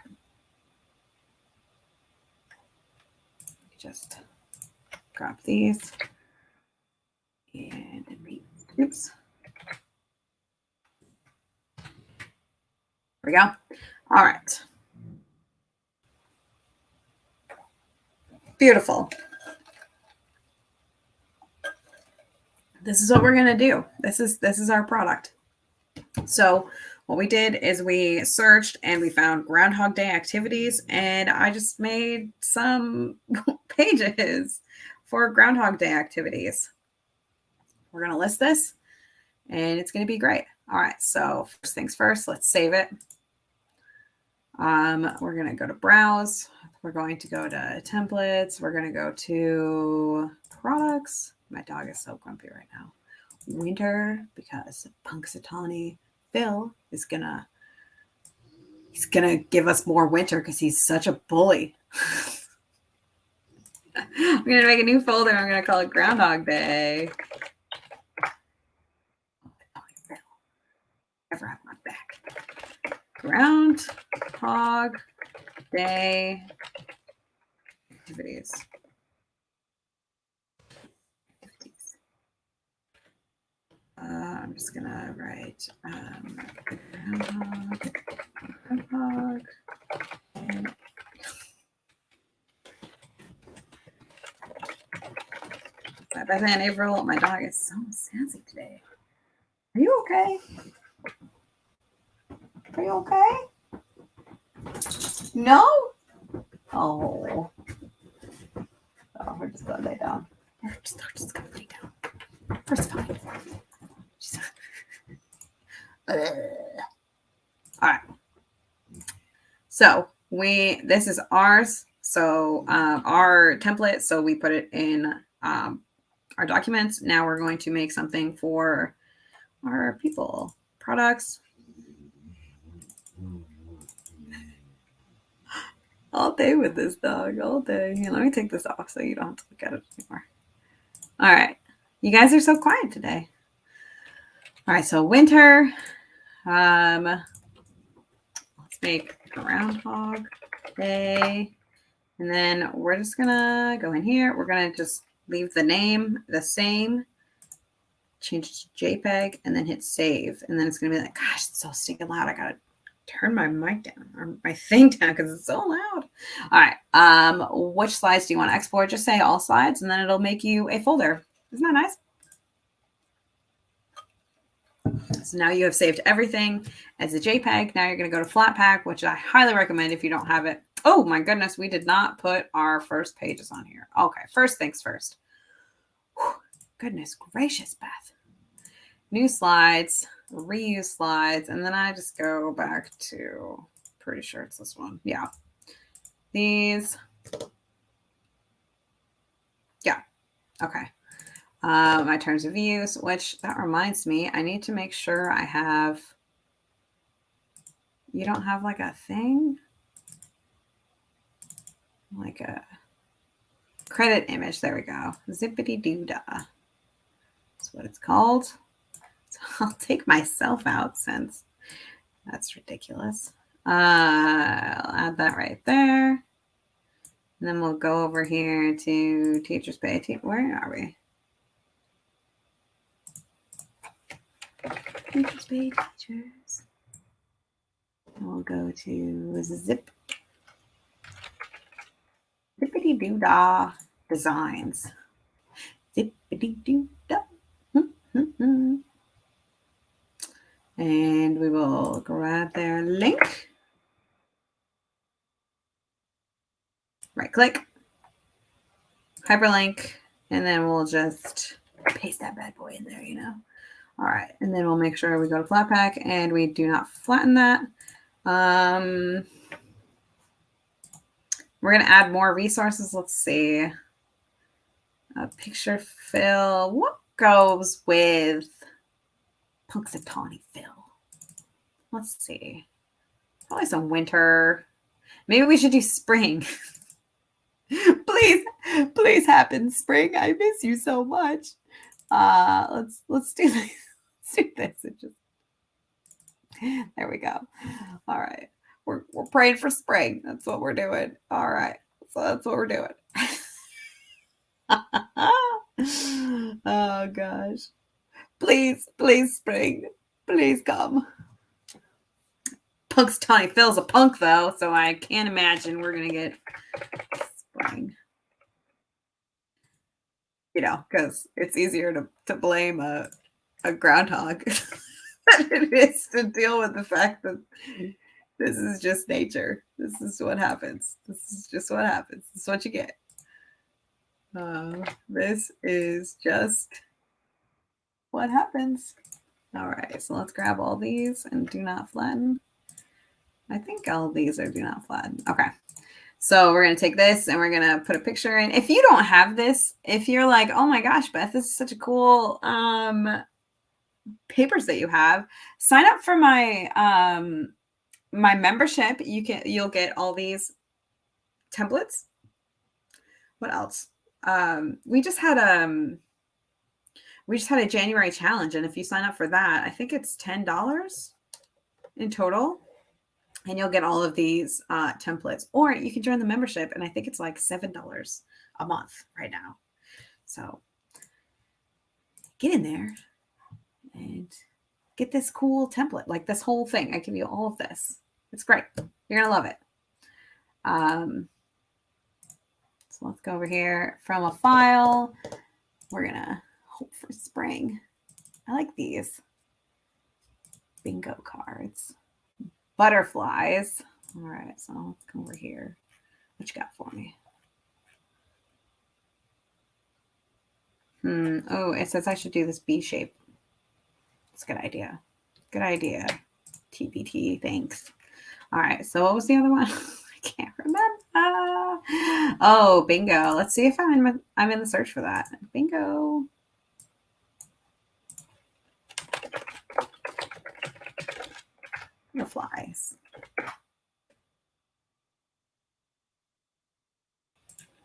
Just grab these and delete. Oops. There we go. All right. Beautiful. This is what we're gonna do. This is our product. So what we did is we searched and we found Groundhog Day activities, and I just made some pages for Groundhog Day activities. We're gonna list this, and it's gonna be great. All right. So first things first, let's save it. We're gonna go to browse. We're going to go to templates. We're gonna go to products. My dog is so grumpy right now. Winter, because Punxsutawney Phil is gonna give us more winter because he's such a bully. I'm gonna make a new folder. I'm gonna call it Groundhog Day. Never have my back. Groundhog Day activities. I'm just gonna write groundhog. By then, April, my dog is so sassy today. Are you okay? Are you okay? No? Oh. Oh, we're just gonna lay down. We're just gonna lay down. First fine. All right. So this is ours. So our template. So we put it in our documents. Now we're going to make something for our people. Products. All day with this dog. All day. Here, let me take this off so you don't have to look at it anymore. All right. You guys are so quiet today. All right. So winter. Let's make Groundhog Day. And then we're just going to go in here. We're going to just leave the name the same. Change it to JPEG and then hit save. And then it's going to be like, gosh, it's so stinking loud. I got to turn my mic down or my thing down because it's so loud. All right. Which slides do you want to export? Just say all slides and then it'll make you a folder. Isn't that nice? So now you have saved everything as a JPEG. Now you're going to go to Flatpak, which I highly recommend if you don't have it. Oh my goodness, we did not put our first pages on here. Okay, first things first. Whew, goodness gracious, Beth. New slides, reuse slides, and then I just go back to, pretty sure it's this one. Yeah. These. Yeah. Okay. My terms of use, which that reminds me, I need to make sure I have, you don't have like a thing? Like a credit image. There we go. Zippity doo dah. That's what it's called. So I'll take myself out since that's ridiculous. I'll add that right there. And then we'll go over here to Teachers Pay. Where are we? Teachers Pay Teachers. And we'll go to Zip. Zippity doo dah designs. Zippity doo dah. And we will grab their link. Right click. Hyperlink. And then we'll just paste that bad boy in there, you know. All right. And then we'll make sure we go to Flatpak and we do not flatten that. We're going to add more resources. Let's see. A picture fill. What goes with Punxsutawney Phil. Let's see. Probably some winter. Maybe we should do spring. please happen spring. I miss you so much. Let's do this. Let's do this. There we go. All right. We're praying for spring. That's what we're doing. All right. So that's what we're doing. Oh gosh. Please spring. Please come. Punxsutawney Phil's a punk though, so I can't imagine we're gonna get spring. You know, because it's easier to blame a groundhog than it is to deal with the fact that this is just nature. This is what happens. This is just what happens. This is what you get. This is just what happens. All right, so let's grab all these and do not flatten. I think all of these are do not flatten. Okay. So we're going to take this and we're going to put a picture in. If you don't have this, if you're like, oh my gosh, Beth, this is such a cool papers that you have, sign up for my my membership. You'll get all these templates. What else? We just had a January challenge, and if you sign up for that, I think it's $10 in total. And you'll get all of these templates, or you can join the membership, and I think it's like $7 a month right now. So get in there and get this cool template, like this whole thing. I give you all of this. It's great. You're gonna love it. So let's go over here from a file. We're gonna hope for spring. I like these bingo cards. Butterflies. All right, so let's come over here. What you got for me? Oh, it says I should do this B shape. That's a good idea. Good idea. TBT, thanks. All right, so what was the other one? I can't remember. Oh, bingo. Let's see if I'm in the search for that. Bingo. Butterflies.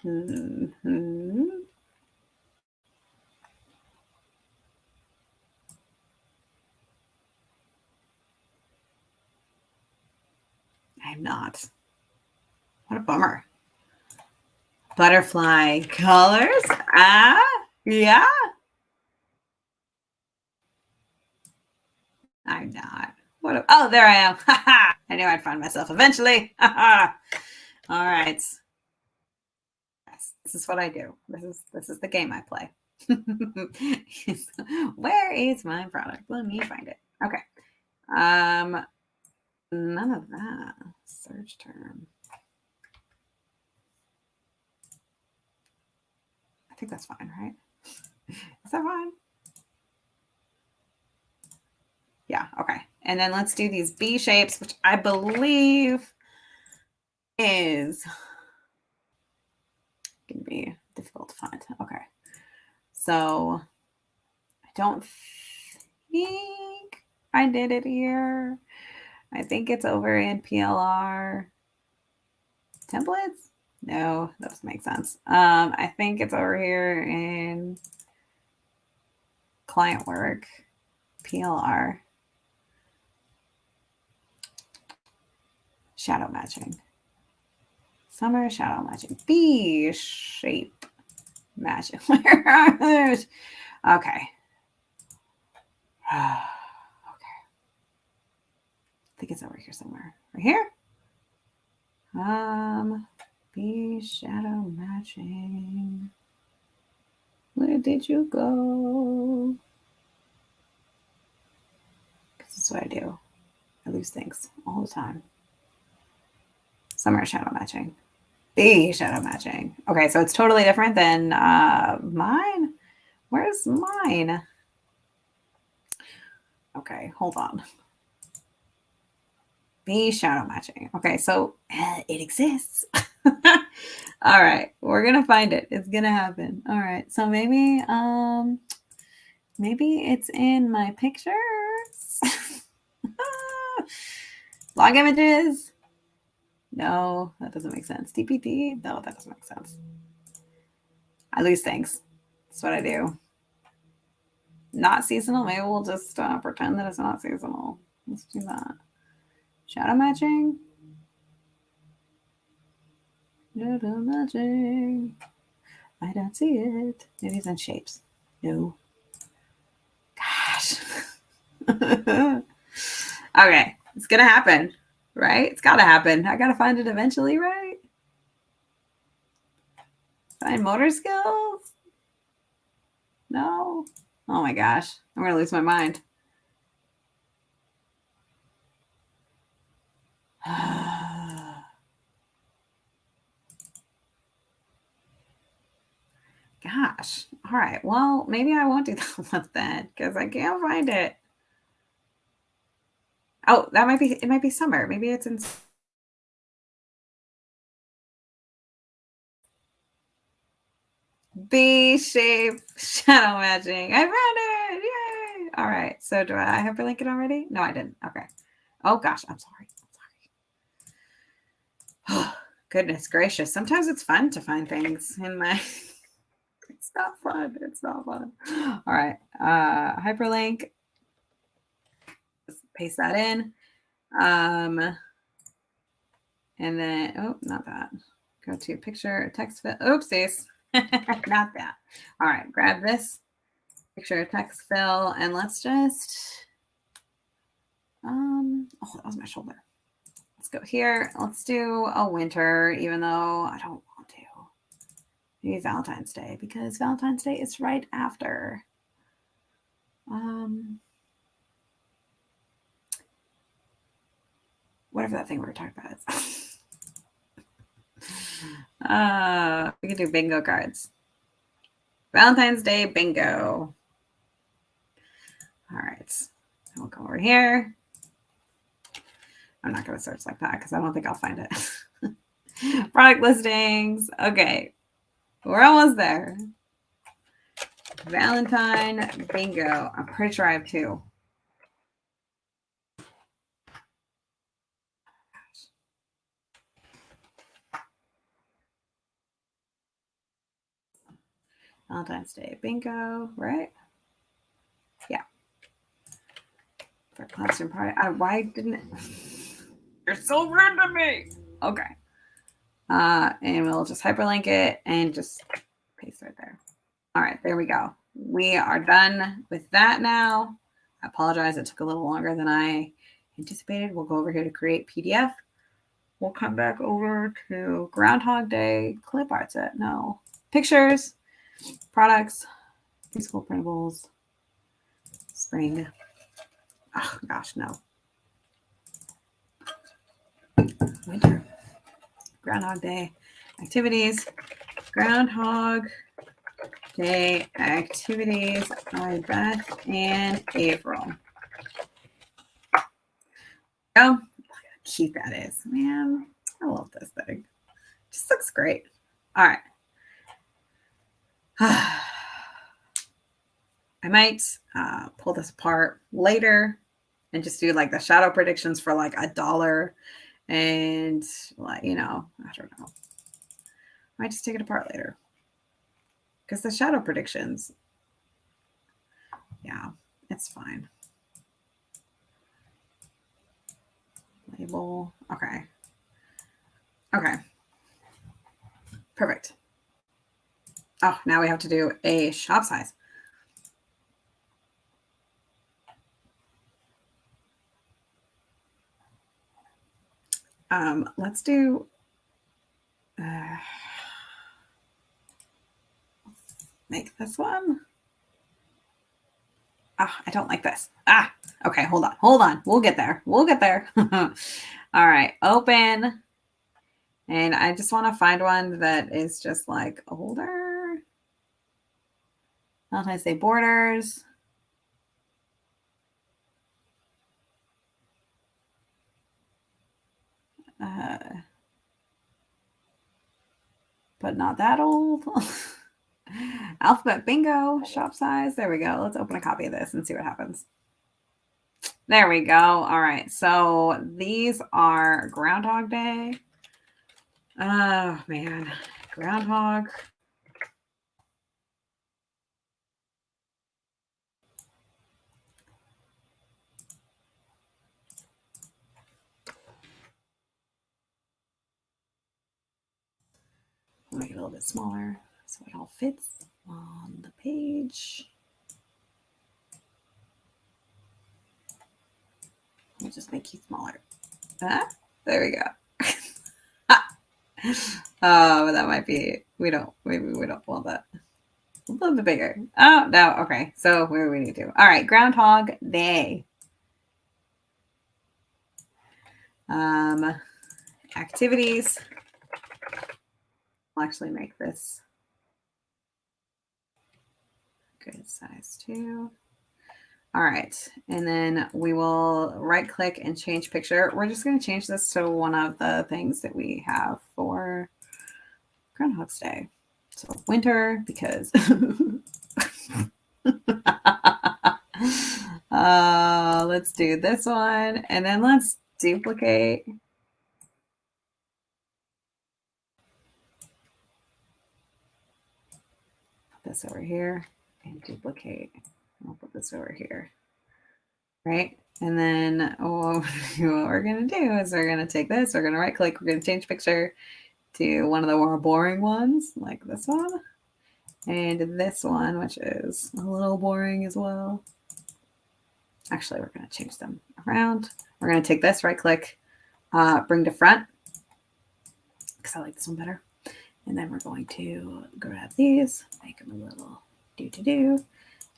I'm not. What a bummer. Butterfly colors. Yeah. I'm not. Oh, there I am. I knew I'd find myself eventually. All right. Yes, this is what I do. This is the game I play. Where is my product? Let me find it. Okay. None of that. Search term. I think that's fine, right? Is that fine? Yeah, okay. And then let's do these B shapes, which I believe is going to be difficult to find. Okay. So I don't think I did it here. I think it's over in PLR templates. No, that doesn't make sense. I think it's over here in client work, PLR, shadow matching, summer shadow matching, B shape matching. Where are those? Okay. Okay. I think it's over here somewhere. Right here. B shadow matching. Where did you go? Because this is what I do. I lose things all the time. Summer shadow matching. B shadow matching. Okay, so it's totally different than mine. Where's mine? Okay, hold on. B shadow matching. Okay, so it exists. All right, we're gonna find it. It's gonna happen. All right, so maybe Maybe it's in my pictures. Log images. No, that doesn't make sense. DPD? No, that doesn't make sense. I lose things. That's what I do. Not seasonal. Maybe we'll just pretend that it's not seasonal. Let's do that. Shadow matching. Shadow matching. I don't see it. Maybe it's in shapes. No. Gosh. Okay. It's going to happen, right? It's got to happen. I got to find it eventually, right? Find motor skills? No. Oh my gosh. I'm going to lose my mind. Gosh. All right. Well, maybe I won't do that one then because I can't find it. Oh, that might be, it might be summer. Maybe it's in B shape shadow matching. I found it. Yay. All right. So do I hyperlink it already? No, I didn't. Okay. Oh gosh. I'm sorry. Oh, goodness gracious. Sometimes it's fun to find things in my, it's not fun. It's not fun. All right. Hyperlink. Let's paste that in. And then, oh, not that. Go to picture, text fill. Oopsies. Not that. All right. Grab this picture, text fill, and let's just, oh, that was my shoulder. Let's go here. Let's do a winter, even though I don't want to. Maybe Valentine's Day, because Valentine's Day is right after. Whatever that thing we were talking about is. We can do bingo cards. Valentine's Day bingo. All right. We'll go over here. I'm not going to search like that because I don't think I'll find it. Product listings. Okay. We're almost there. Valentine bingo. I'm pretty sure I have two. Valentine's Day bingo, right? Yeah. For classroom party. Why didn't it? You're so rude to me. Okay. And we'll just hyperlink it and just paste right there. All right, there we go. We are done with that now. I apologize. It took a little longer than I anticipated. We'll go over here to create PDF. We'll come back over to Groundhog Day, clip art set. No. Pictures, products, preschool printables, spring. Oh, gosh, no. Winter. Groundhog Day activities. Groundhog Day activities by Beth and April. Oh, look how cute that is, man. I love this thing. Just looks great. All right. I might pull this apart later and just do like the shadow predictions for like $1 and like, you know, I don't know. I might just take it apart later because the shadow predictions, yeah, it's fine. Label. Okay. Okay. Perfect. Oh, now we have to do a shop size. Let's do make this one. Ah, I don't like this. Okay, hold on. We'll get there. All right, open. And I just want to find one that is just like older. Valentine's Day borders. But not that old. Alphabet bingo, shop size. There we go. Let's open a copy of this and see what happens. There we go. All right. So these are Groundhog Day. Oh, man. Groundhog. Make it a little bit smaller so it all fits on the page. We'll just make you smaller. There we go. Oh, that might be, maybe we don't want that. A little bit bigger. Oh, no. Okay. So where do we need to? All right. Groundhog Day. Activities. I'll actually make this good size too. All right. And then we will right click and change picture. We're just going to change this to one of the things that we have for Groundhog's Day. So winter, because let's do this one. And then let's duplicate. Put this over here and duplicate. I'll put this over here. Right. And then what we're going to do is we're going to take this, we're going to right click, we're going to change picture to one of the more boring ones, like this one, and this one, which is a little boring as well. Actually, we're going to change them around. We're going to take this, right click, bring to front, because I like this one better. And then we're going to grab these, make them a little do-to-do.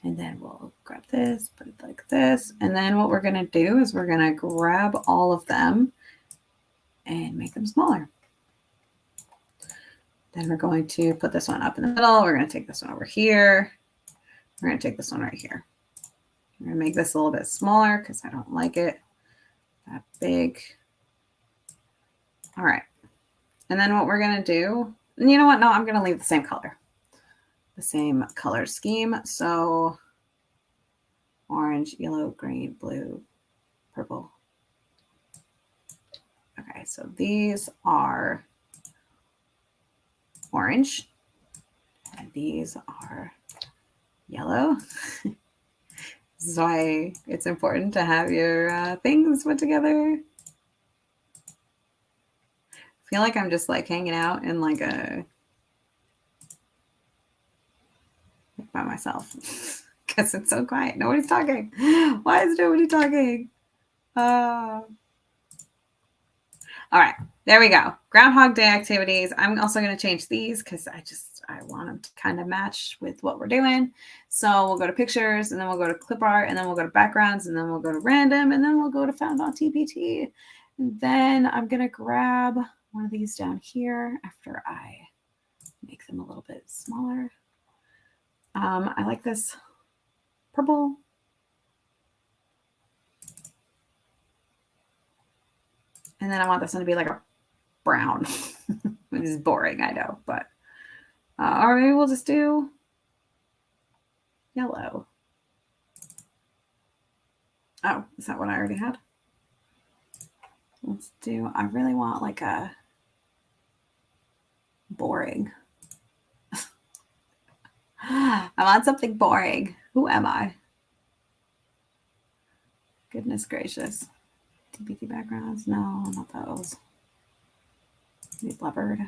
And then we'll grab this, put it like this. And then what we're going to do is we're going to grab all of them and make them smaller. Then we're going to put this one up in the middle. We're going to take this one over here. We're going to take this one right here. We're going to make this a little bit smaller because I don't like it that big. All right. And then what we're going to do, and you know what? No, I'm going to leave the same color. The same color scheme. So orange, yellow, green, blue, purple. Okay, so these are orange and these are yellow. This is why it's important to have your things put together. I feel like I'm just like hanging out in like by myself because it's so quiet. Nobody's talking. Why is nobody talking? All right, there we go. Groundhog Day activities. I'm also going to change these because I want them to kind of match with what we're doing. So we'll go to pictures and then we'll go to clip art and then we'll go to backgrounds and then we'll go to random and then we'll go to found on TPT. And then I'm going to grab one of these down here after I make them a little bit smaller. I like this purple. And then I want this one to be like a brown, which is boring, I know, but, or maybe we'll just do yellow. Oh, is that what I already had? Let's do, I really want like a boring. I want something boring. Who am I? Goodness gracious. TPT backgrounds? No, not those. These leopard.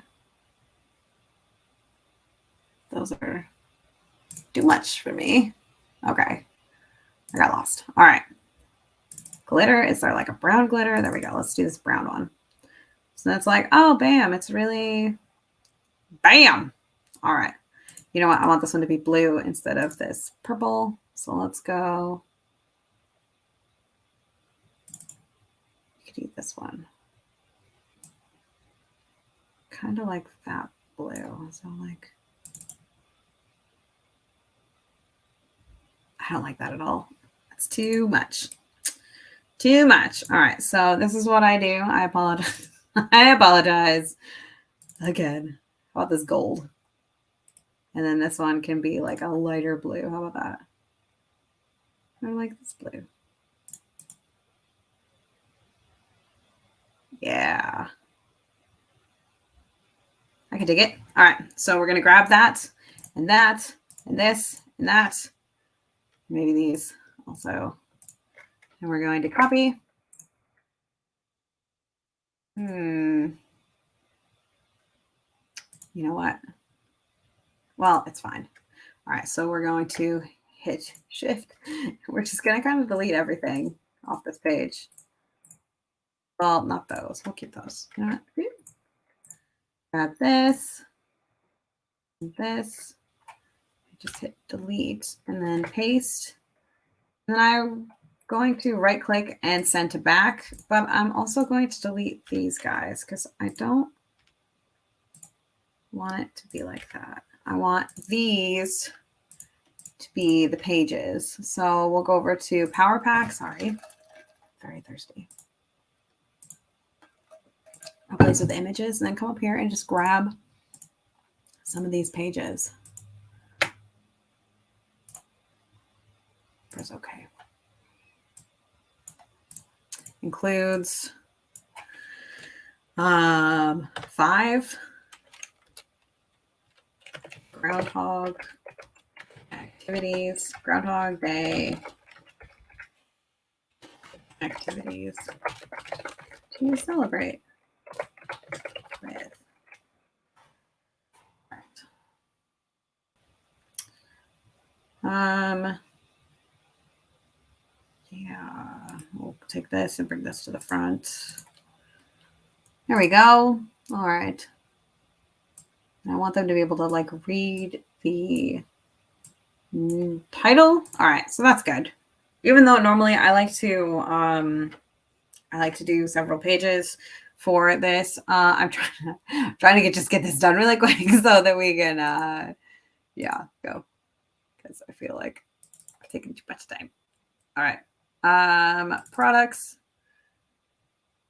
Those are too much for me. Okay. I got lost. All right. Glitter. Is there like a brown glitter? There we go. Let's do this brown one. So that's like, oh, bam. It's really bam. All right. You know what? I want this one to be blue instead of this purple. So let's go. You could do this one. Kind of like that blue. So like, I don't like that at all. It's too much. Too much. All right. So this is what I do. I apologize. I apologize again. How about this gold? And then this one can be like a lighter blue. How about that? I like this blue. Yeah. I can dig it. All right. So we're going to grab that and that and this and that. Maybe these also. And we're going to copy. You know what? Well, it's fine. All right. So we're going to hit shift. We're just going to kind of delete everything off this page. Well, not those. We'll keep those. Grab this. And this. Just hit delete and then paste. And then I'm going to right click and send to back, but I'm also going to delete these guys because I don't want it to be like that. I want these to be the pages. So we'll go over to Power Pack. Sorry, very thirsty. I'll place with the images and then come up here and just grab some of these pages. Press OK. Includes 5 Groundhog activities, Groundhog Day activities to celebrate with. Yeah, we'll take this and bring this to the front. There we go. All right. I want them to be able to like read the title. All right, so that's good. Even though normally I like to do several pages for this, I'm trying to get this done really quick so that we can go, because I feel like I'm taking too much time. All right. Products.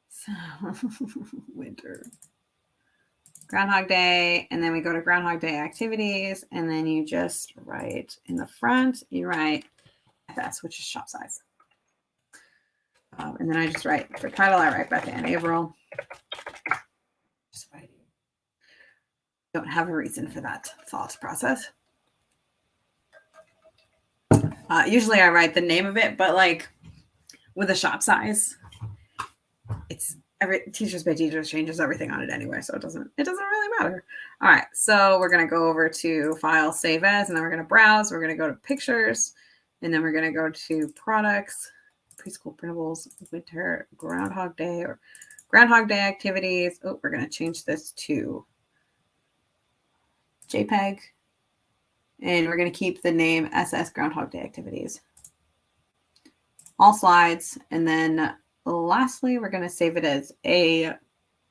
So, winter. Groundhog Day, and then we go to Groundhog Day activities, and then you just write in the front, you write FS, which is shop size. And then I just write, for title, I write Beth Ann Averill. Just writing. Don't have a reason for that thought process. Usually I write the name of it, but like with a shop size, it's Teachers by Teachers changes everything on it anyway, so it doesn't really matter. All right, so we're gonna go over to File, Save As, and then we're gonna browse. We're gonna go to Pictures, and then we're gonna go to Products, Preschool Printables, Winter, Groundhog Day, or Groundhog Day Activities. Oh, we're gonna change this to JPEG, and we're gonna keep the name SS Groundhog Day Activities. All slides, and then lastly, we're going to save it as a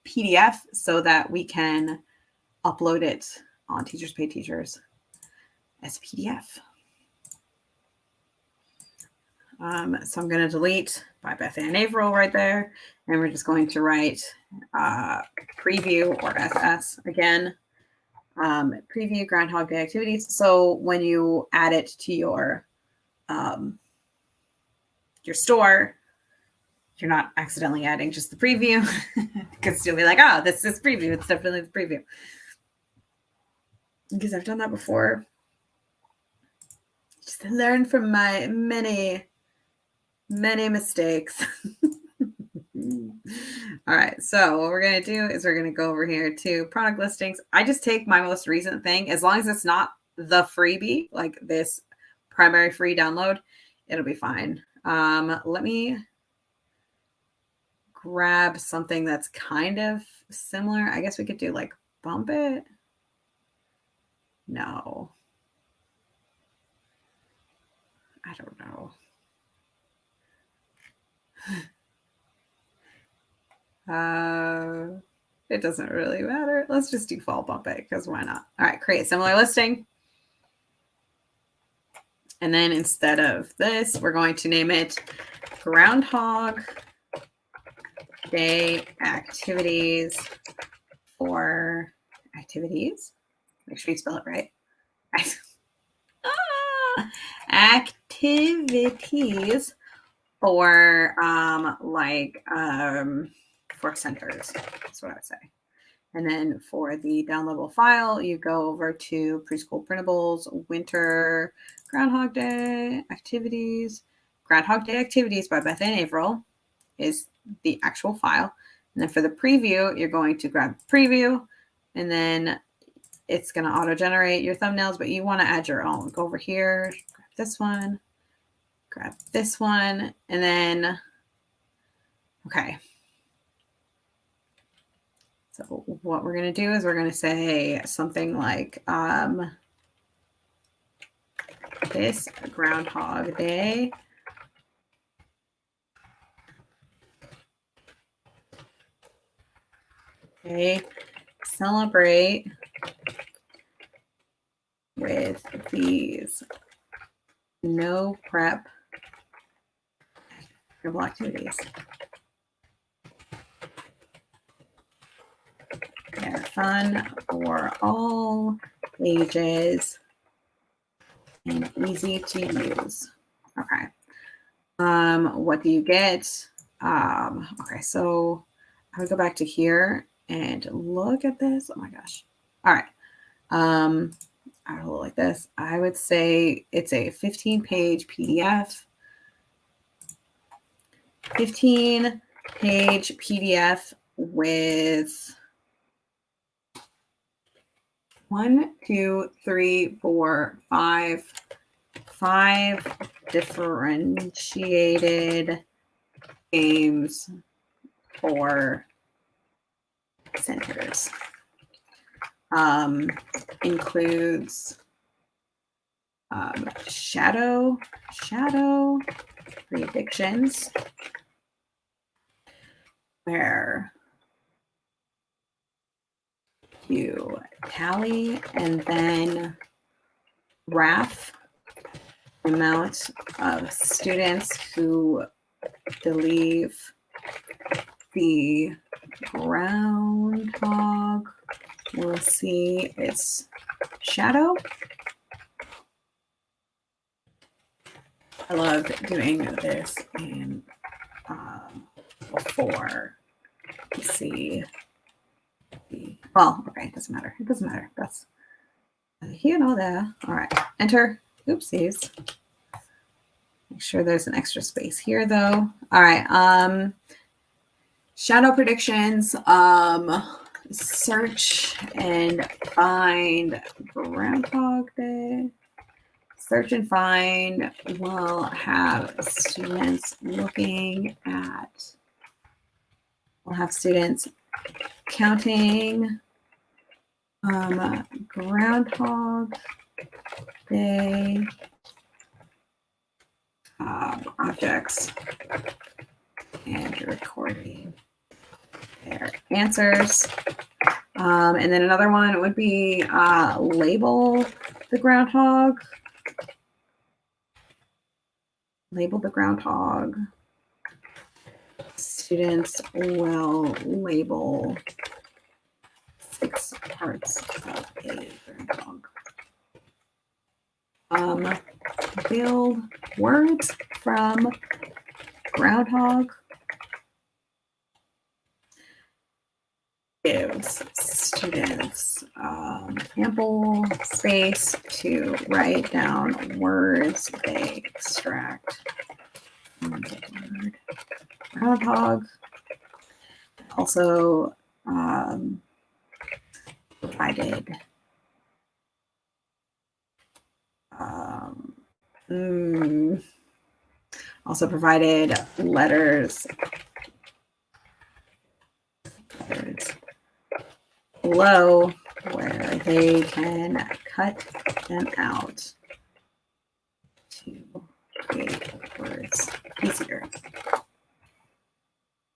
PDF so that we can upload it on Teachers Pay Teachers as a PDF. So I'm going to delete by Beth Ann Averill right there, and we're just going to write preview or SS again. Preview Groundhog Day activities. So when you add it to your store, you're not accidentally adding just the preview, because you'll be like, oh, this is preview. It's definitely the preview. Because I've done that before. Just to learn from my many, many mistakes. All right, so what we're going to do is we're going to go over here to product listings. I just take my most recent thing. As long as it's not the freebie, like this primary free download, it'll be fine. Let me grab something that's kind of similar. I guess we could do like Bump It. No. I don't know. It doesn't really matter. Let's just do Fall Bump It, because why not? All right, create similar listing. And then instead of this, we're going to name it Groundhog Day Activities for Activities. Make sure you spell it right. activities for for centers. That's what I would say. And then for the downloadable file, you go over to preschool printables, winter, Groundhog Day activities. Groundhog Day activities by Beth Ann Averill is the actual file. And then for the preview, you're going to grab preview, and then it's going to auto-generate your thumbnails, but you want to add your own. Go over here, grab this one, and then, okay. So what we're going to do is we're going to say something like, this Groundhog Day celebrate with these no prep activities. They're fun for all ages and easy to use. Okay. What do you get? Okay, so I would go back to here and look at this. Oh my gosh. All right. I will like this. I would say it's a 15-page PDF. 15-page PDF with 5 differentiated games for centers. Includes shadow predictions, where you tally and then graph the amount of students who believe the groundhog will see its shadow. I love doing this in before you see the, well, okay, it doesn't matter. It doesn't matter. That's here and all there. All right, enter. Oopsies. Make sure there's an extra space here though. All right, shadow predictions, search and find Groundhog Day. Search and find will have students looking at, we'll have students counting Groundhog Day objects and recording their answers. And then another one would be label the groundhog. Label the groundhog. Students will label 6 parts of a groundhog. Build words from groundhog. Gives students ample space to write down words they extract from the word groundhog. Also provided letters below where they can cut them out to create words easier.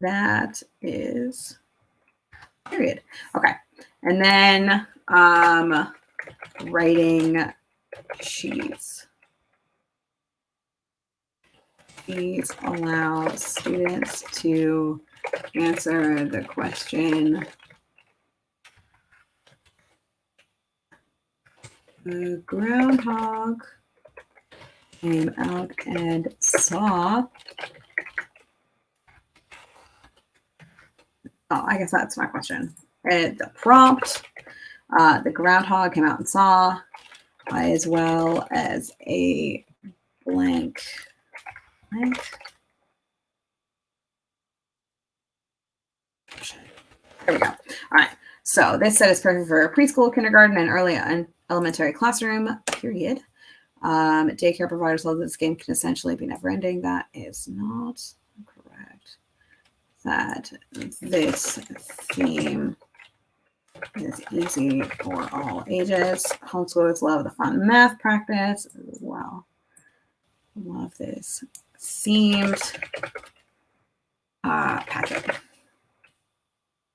That is period. Okay. And then writing sheets. These allow students to answer the question The groundhog came out and saw. Oh, I guess that's my question. The prompt. The groundhog came out and saw, as well as a blank. There we go. All right. So this set is perfect for preschool, kindergarten, and early and elementary classroom, period. Daycare providers love this game can essentially be never ending. That is not correct. That this theme is easy for all ages. Homeschoolers love the fun math practice as well. Love this themed packet.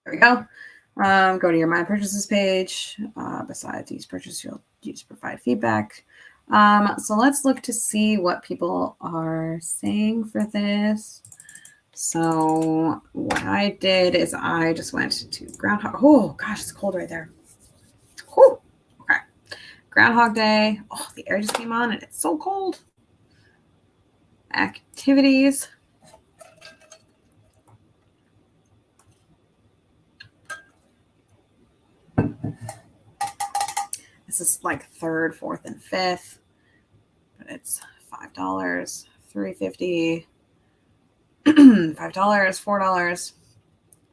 There we go. Go to your My Purchases page. Besides these purchases, you'll use to provide feedback. So let's look to see what people are saying for this. So what I did is I just went to Groundhog. Oh gosh, it's cold right there. Whew. Okay. Groundhog Day. Oh, the air just came on and it's so cold. Activities. This is like third, fourth, and fifth, but it's $5, $3.50, $5, $4,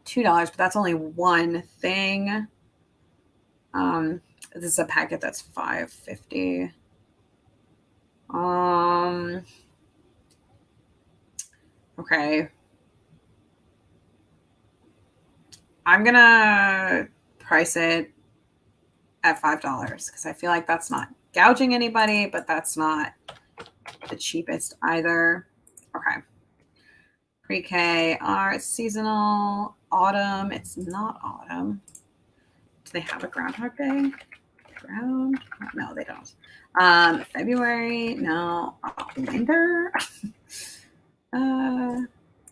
$2, but that's only one thing. This is a packet that's $5.50. Okay. I'm gonna price it at $5 because I feel like that's not gouging anybody, but that's not the cheapest either. Okay. Pre-K art, seasonal, autumn. It's not autumn. Do they have a Groundhog Day? No, they don't. February, no. Winter.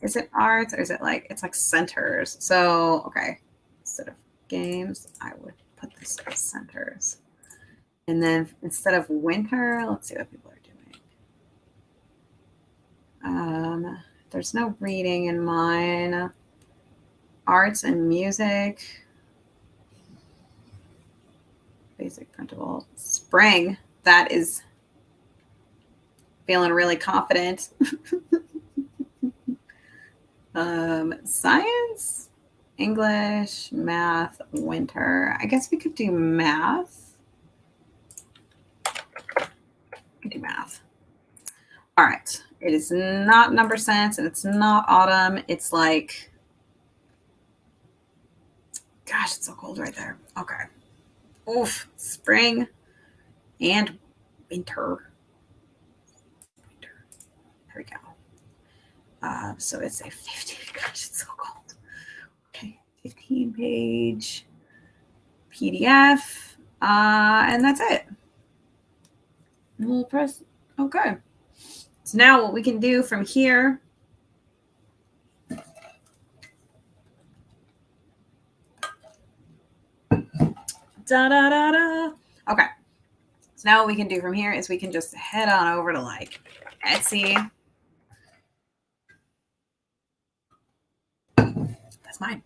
Is it arts or is it like it's like centers? So okay, instead of games, I would put this as centers. And then instead of winter, let's see what people are doing. There's no reading in mine. Arts and music. Basic printable. Spring. That is feeling really confident. Science, English, math, winter. I guess we could do math. We can do math. All right. It is not number sense and it's not autumn. It's like, gosh, it's so cold right there. Okay. Oof. Spring and winter. There we go. So it's a 15. Gosh, it's so cold. Okay. 15-page PDF. And that's it. We'll press okay. So now what we can do from here Okay. So now what we can do from here is we can just head on over to like Etsy. That's mine.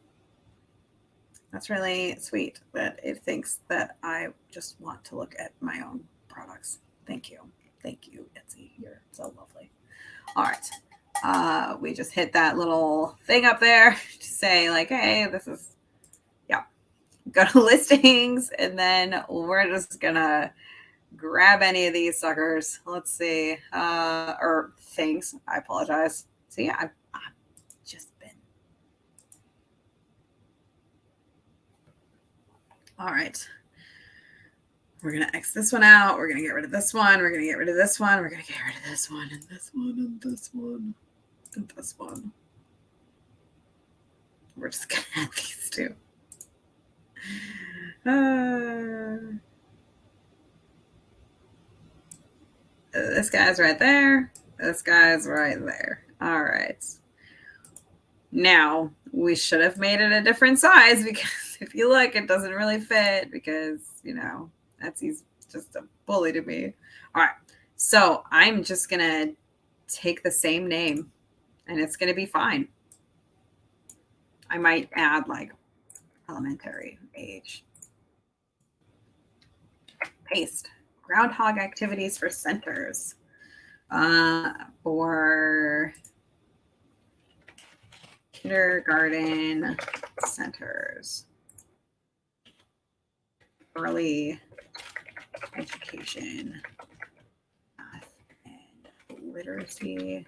That's really sweet that it thinks that I just want to look at my own products. Thank you. Thank you, Etsy. You're so lovely. All right. We just hit that little thing up there to say like, hey, this is, yeah. Go to listings and then we're just gonna grab any of these suckers. Let's see. Or things. I apologize. So yeah, I've just been. All right. We're going to X this one out. We're going to get rid of this one. We're going to get rid of this one. We're going to get rid of this one and this one and this one and this one. We're just going to add these two. This guy's right there. This guy's right there. All right. Now, we should have made it a different size because if you look, it doesn't really fit because, you know, Etsy's just a bully to me. All right. So I'm just going to take the same name and it's going to be fine. I might add like elementary age. Paste. Groundhog activities for centers. For kindergarten centers. Early education. Math and literacy.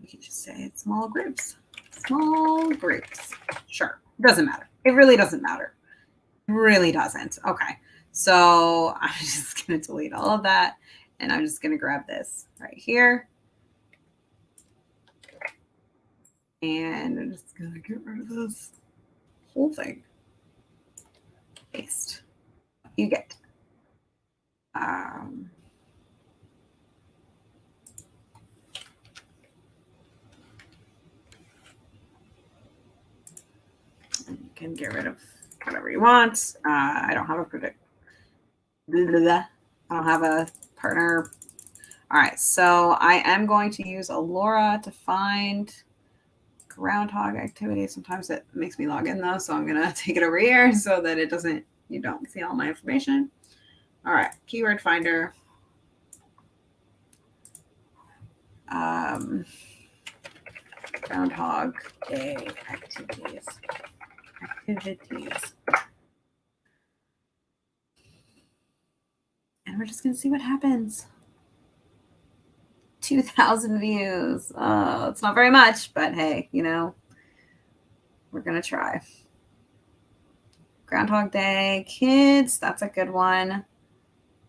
We can just say it's small groups. Small groups. Sure. Doesn't matter. It really doesn't matter. It really doesn't. Okay. So I'm just going to delete all of that. And I'm just going to grab this right here. And I'm just going to get rid of this whole thing. Paste. You get. You can get rid of whatever you want. I don't have a I don't have a partner. All right, so I am going to use Allura to find Groundhog activity. Sometimes it makes me log in though, so I'm gonna take it over here so that it doesn't, you don't see all my information. All right, keyword finder. Groundhog Day activities. And we're just gonna see what happens. 2,000 views. Oh, it's not very much, but hey, you know, we're gonna try. Groundhog Day kids, that's a good one.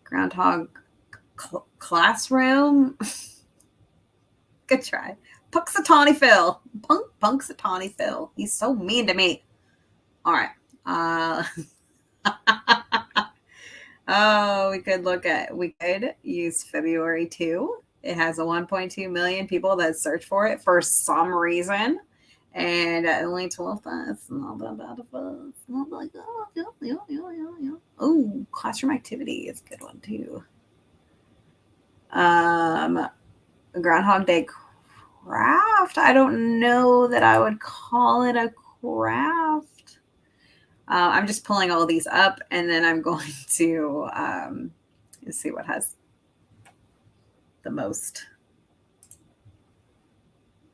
Groundhog classroom. Good try. Punxsutawney Phil. Punxsutawney Phil. He's so mean to me. All right. Oh, we could use February 2. It has a 1.2 million people that search for it for some reason. And only 12 us. Not that bad of us. Not like, oh, yeah. Oh, classroom activity is a good one too. Groundhog Day craft. I don't know that I would call it a craft. I'm just pulling all these up and then I'm going to see what has the most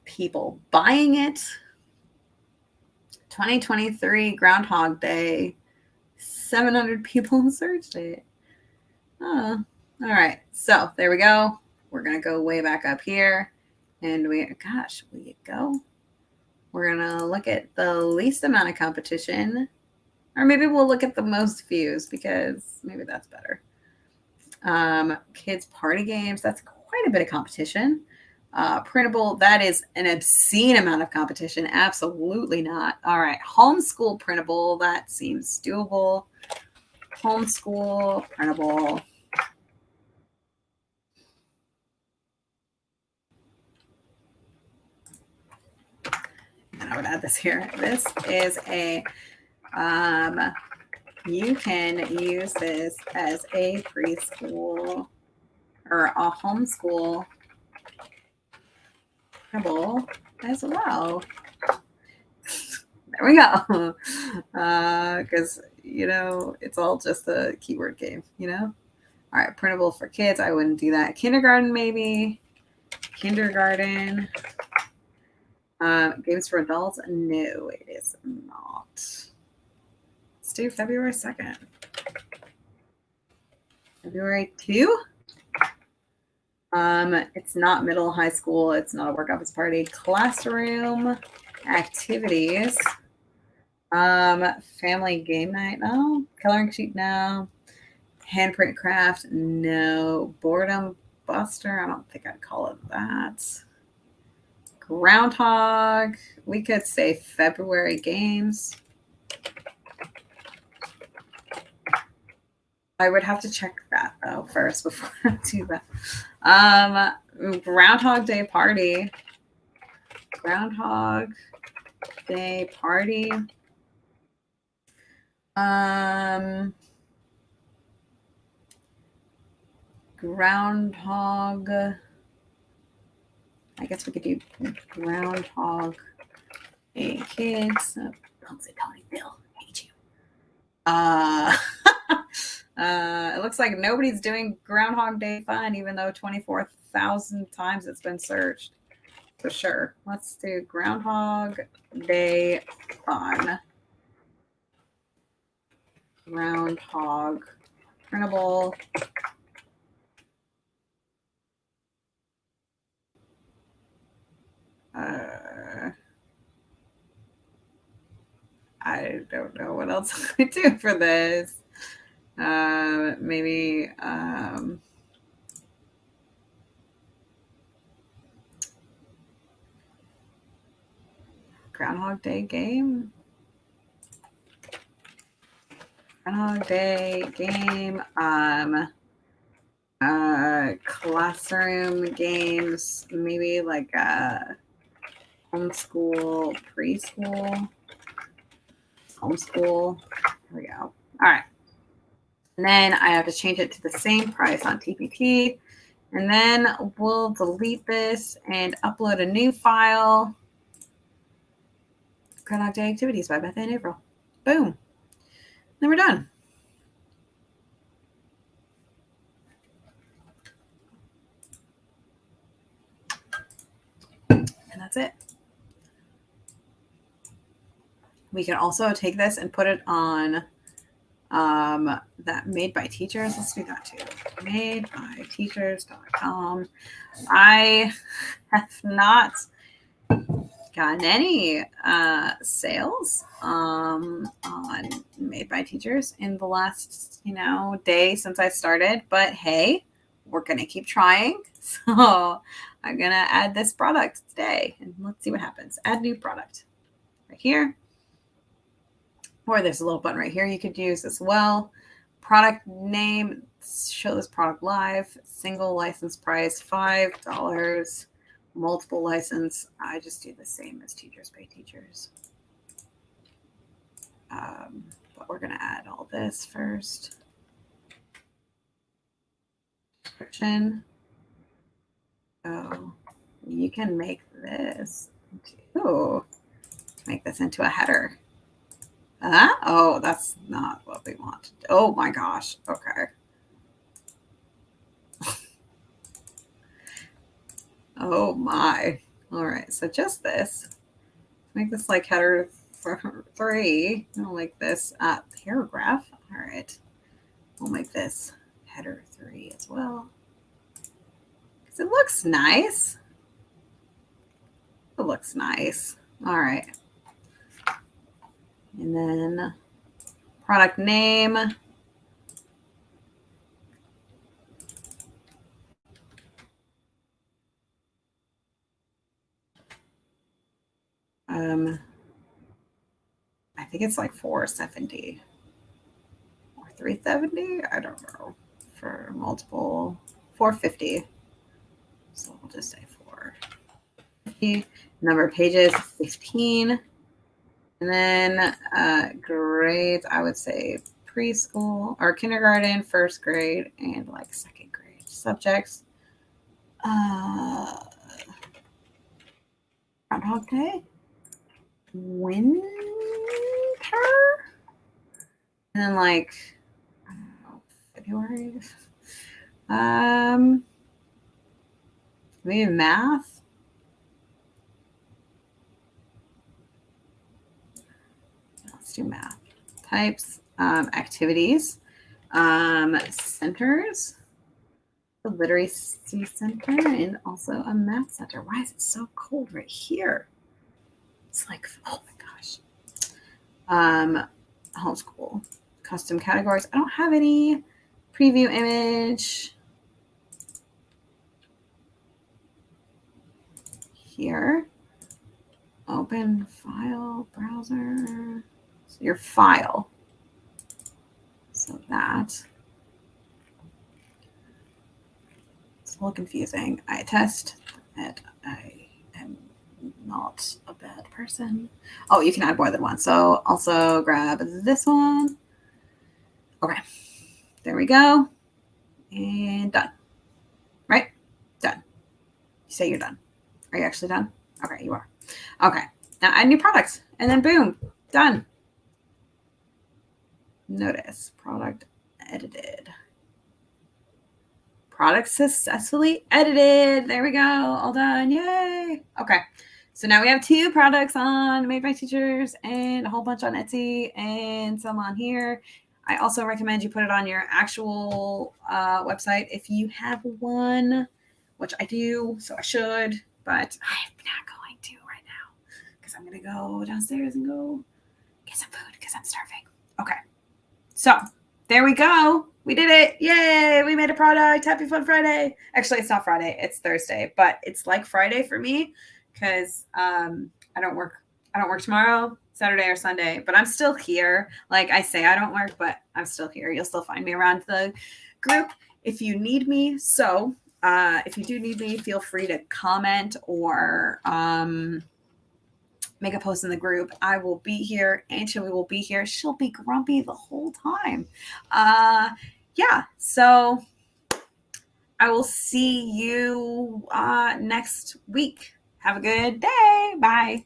people buying it. 2023 Groundhog Day. 700 people searched it. Oh, all right. So there we go. We're going to go way back up here. And will you go? We're going to look at the least amount of competition. Or maybe we'll look at the most views because maybe that's better. Kids party games. That's quite a bit of competition. Printable, that is an obscene amount of competition. Absolutely not. All right. Homeschool printable. That seems doable. Homeschool printable. And I would add this here. This is a, you can use this as a preschool or a homeschool printable as well. There we go. Because, you know, it's all just a keyword game, you know? All right, printable for kids. I wouldn't do that. Kindergarten, maybe. Kindergarten. Games for adults? No, it is not. Let's do February 2nd. February 2? It's not middle high school. It's not a work office party. Classroom activities. Family game night. No. Coloring sheet. No. Handprint craft. No. Boredom buster. I don't think I'd call it that. Groundhog. We could say February games. I would have to check that though first before I do that. Groundhog Day party. Groundhog Day party. Groundhog. I guess we could do Groundhog. Hey kids, don't say Tony Bill. I hate you. It looks like nobody's doing Groundhog Day fun, even though 24,000 times it's been searched. For sure. Let's do Groundhog Day fun. Groundhog printable. I don't know what else I do for this. Maybe Groundhog Day game. Groundhog Day game. Classroom games. Maybe like homeschool, preschool, homeschool. There we go. All right. And then I have to change it to the same price on TPT. And then we'll delete this and upload a new file. Groundhog Day activities by Beth and April. Boom. Then we're done. And that's it. We can also take this and put it on that Made by Teachers. Let's do that too. Madebyteachers.com. I have not gotten any sales on Made by Teachers in the last day since I started, but hey, we're gonna keep trying. So I'm gonna add this product today and let's see what happens. Add new product right here, or there's a little button right here you could use as well. Product name, show this product live. Single license price $5. Multiple license, I just do the same as Teachers Pay Teachers. But we're going to add all this first. Description. Oh, you can make this into a header. Oh, that's not what we want. Oh my gosh. Okay. Oh my. All right. So just this. Make this like header 3. I'll make this paragraph. All right. We'll make this header 3 as well. Because it looks nice. It looks nice. All right. And then product name. I think it's like $470 or $370. I don't know. For multiple, $450. So we'll just say 450. Number of pages 15. And then grades, I would say preschool or kindergarten, first grade, and like second grade subjects. Groundhog Day, winter, and then like I don't know, February. Maybe math. Let's do math. Types, activities, centers, the literacy center, and also a math center. Why is it so cold right here? It's like, oh my gosh. Homeschool, custom categories. I don't have any. Preview image. Here. Open file, browser. So your file. So that. It's a little confusing. I attest that I am not a bad person. Oh, you can add more than one. So also grab this one. Okay. There we go. And done. Right? Done. You say you're done. Are you actually done? Okay, you are. Okay. Now add new products. And then boom. Done. Notice. Product edited. Product successfully edited. There we go. All done. Yay. Okay. So now we have 2 products on Made by Teachers and a whole bunch on Etsy and some on here. I also recommend you put it on your actual website if you have one, which I do, so I should, but I'm not going to right now because I'm going to go downstairs and go get some food because I'm starving. Okay. So there we go. We did it. Yay. We made a product. Happy Fun Friday. Actually, it's not Friday. It's Thursday, but it's like Friday for me because I don't work tomorrow, Saturday or Sunday, but I'm still here. Like I say, I don't work, but I'm still here. You'll still find me around the group if you need me. So if you do need me, feel free to comment or make a post in the group. I will be here. Anchovy will be here. She'll be grumpy the whole time. Yeah, so I will see you next week. Have a good day. Bye.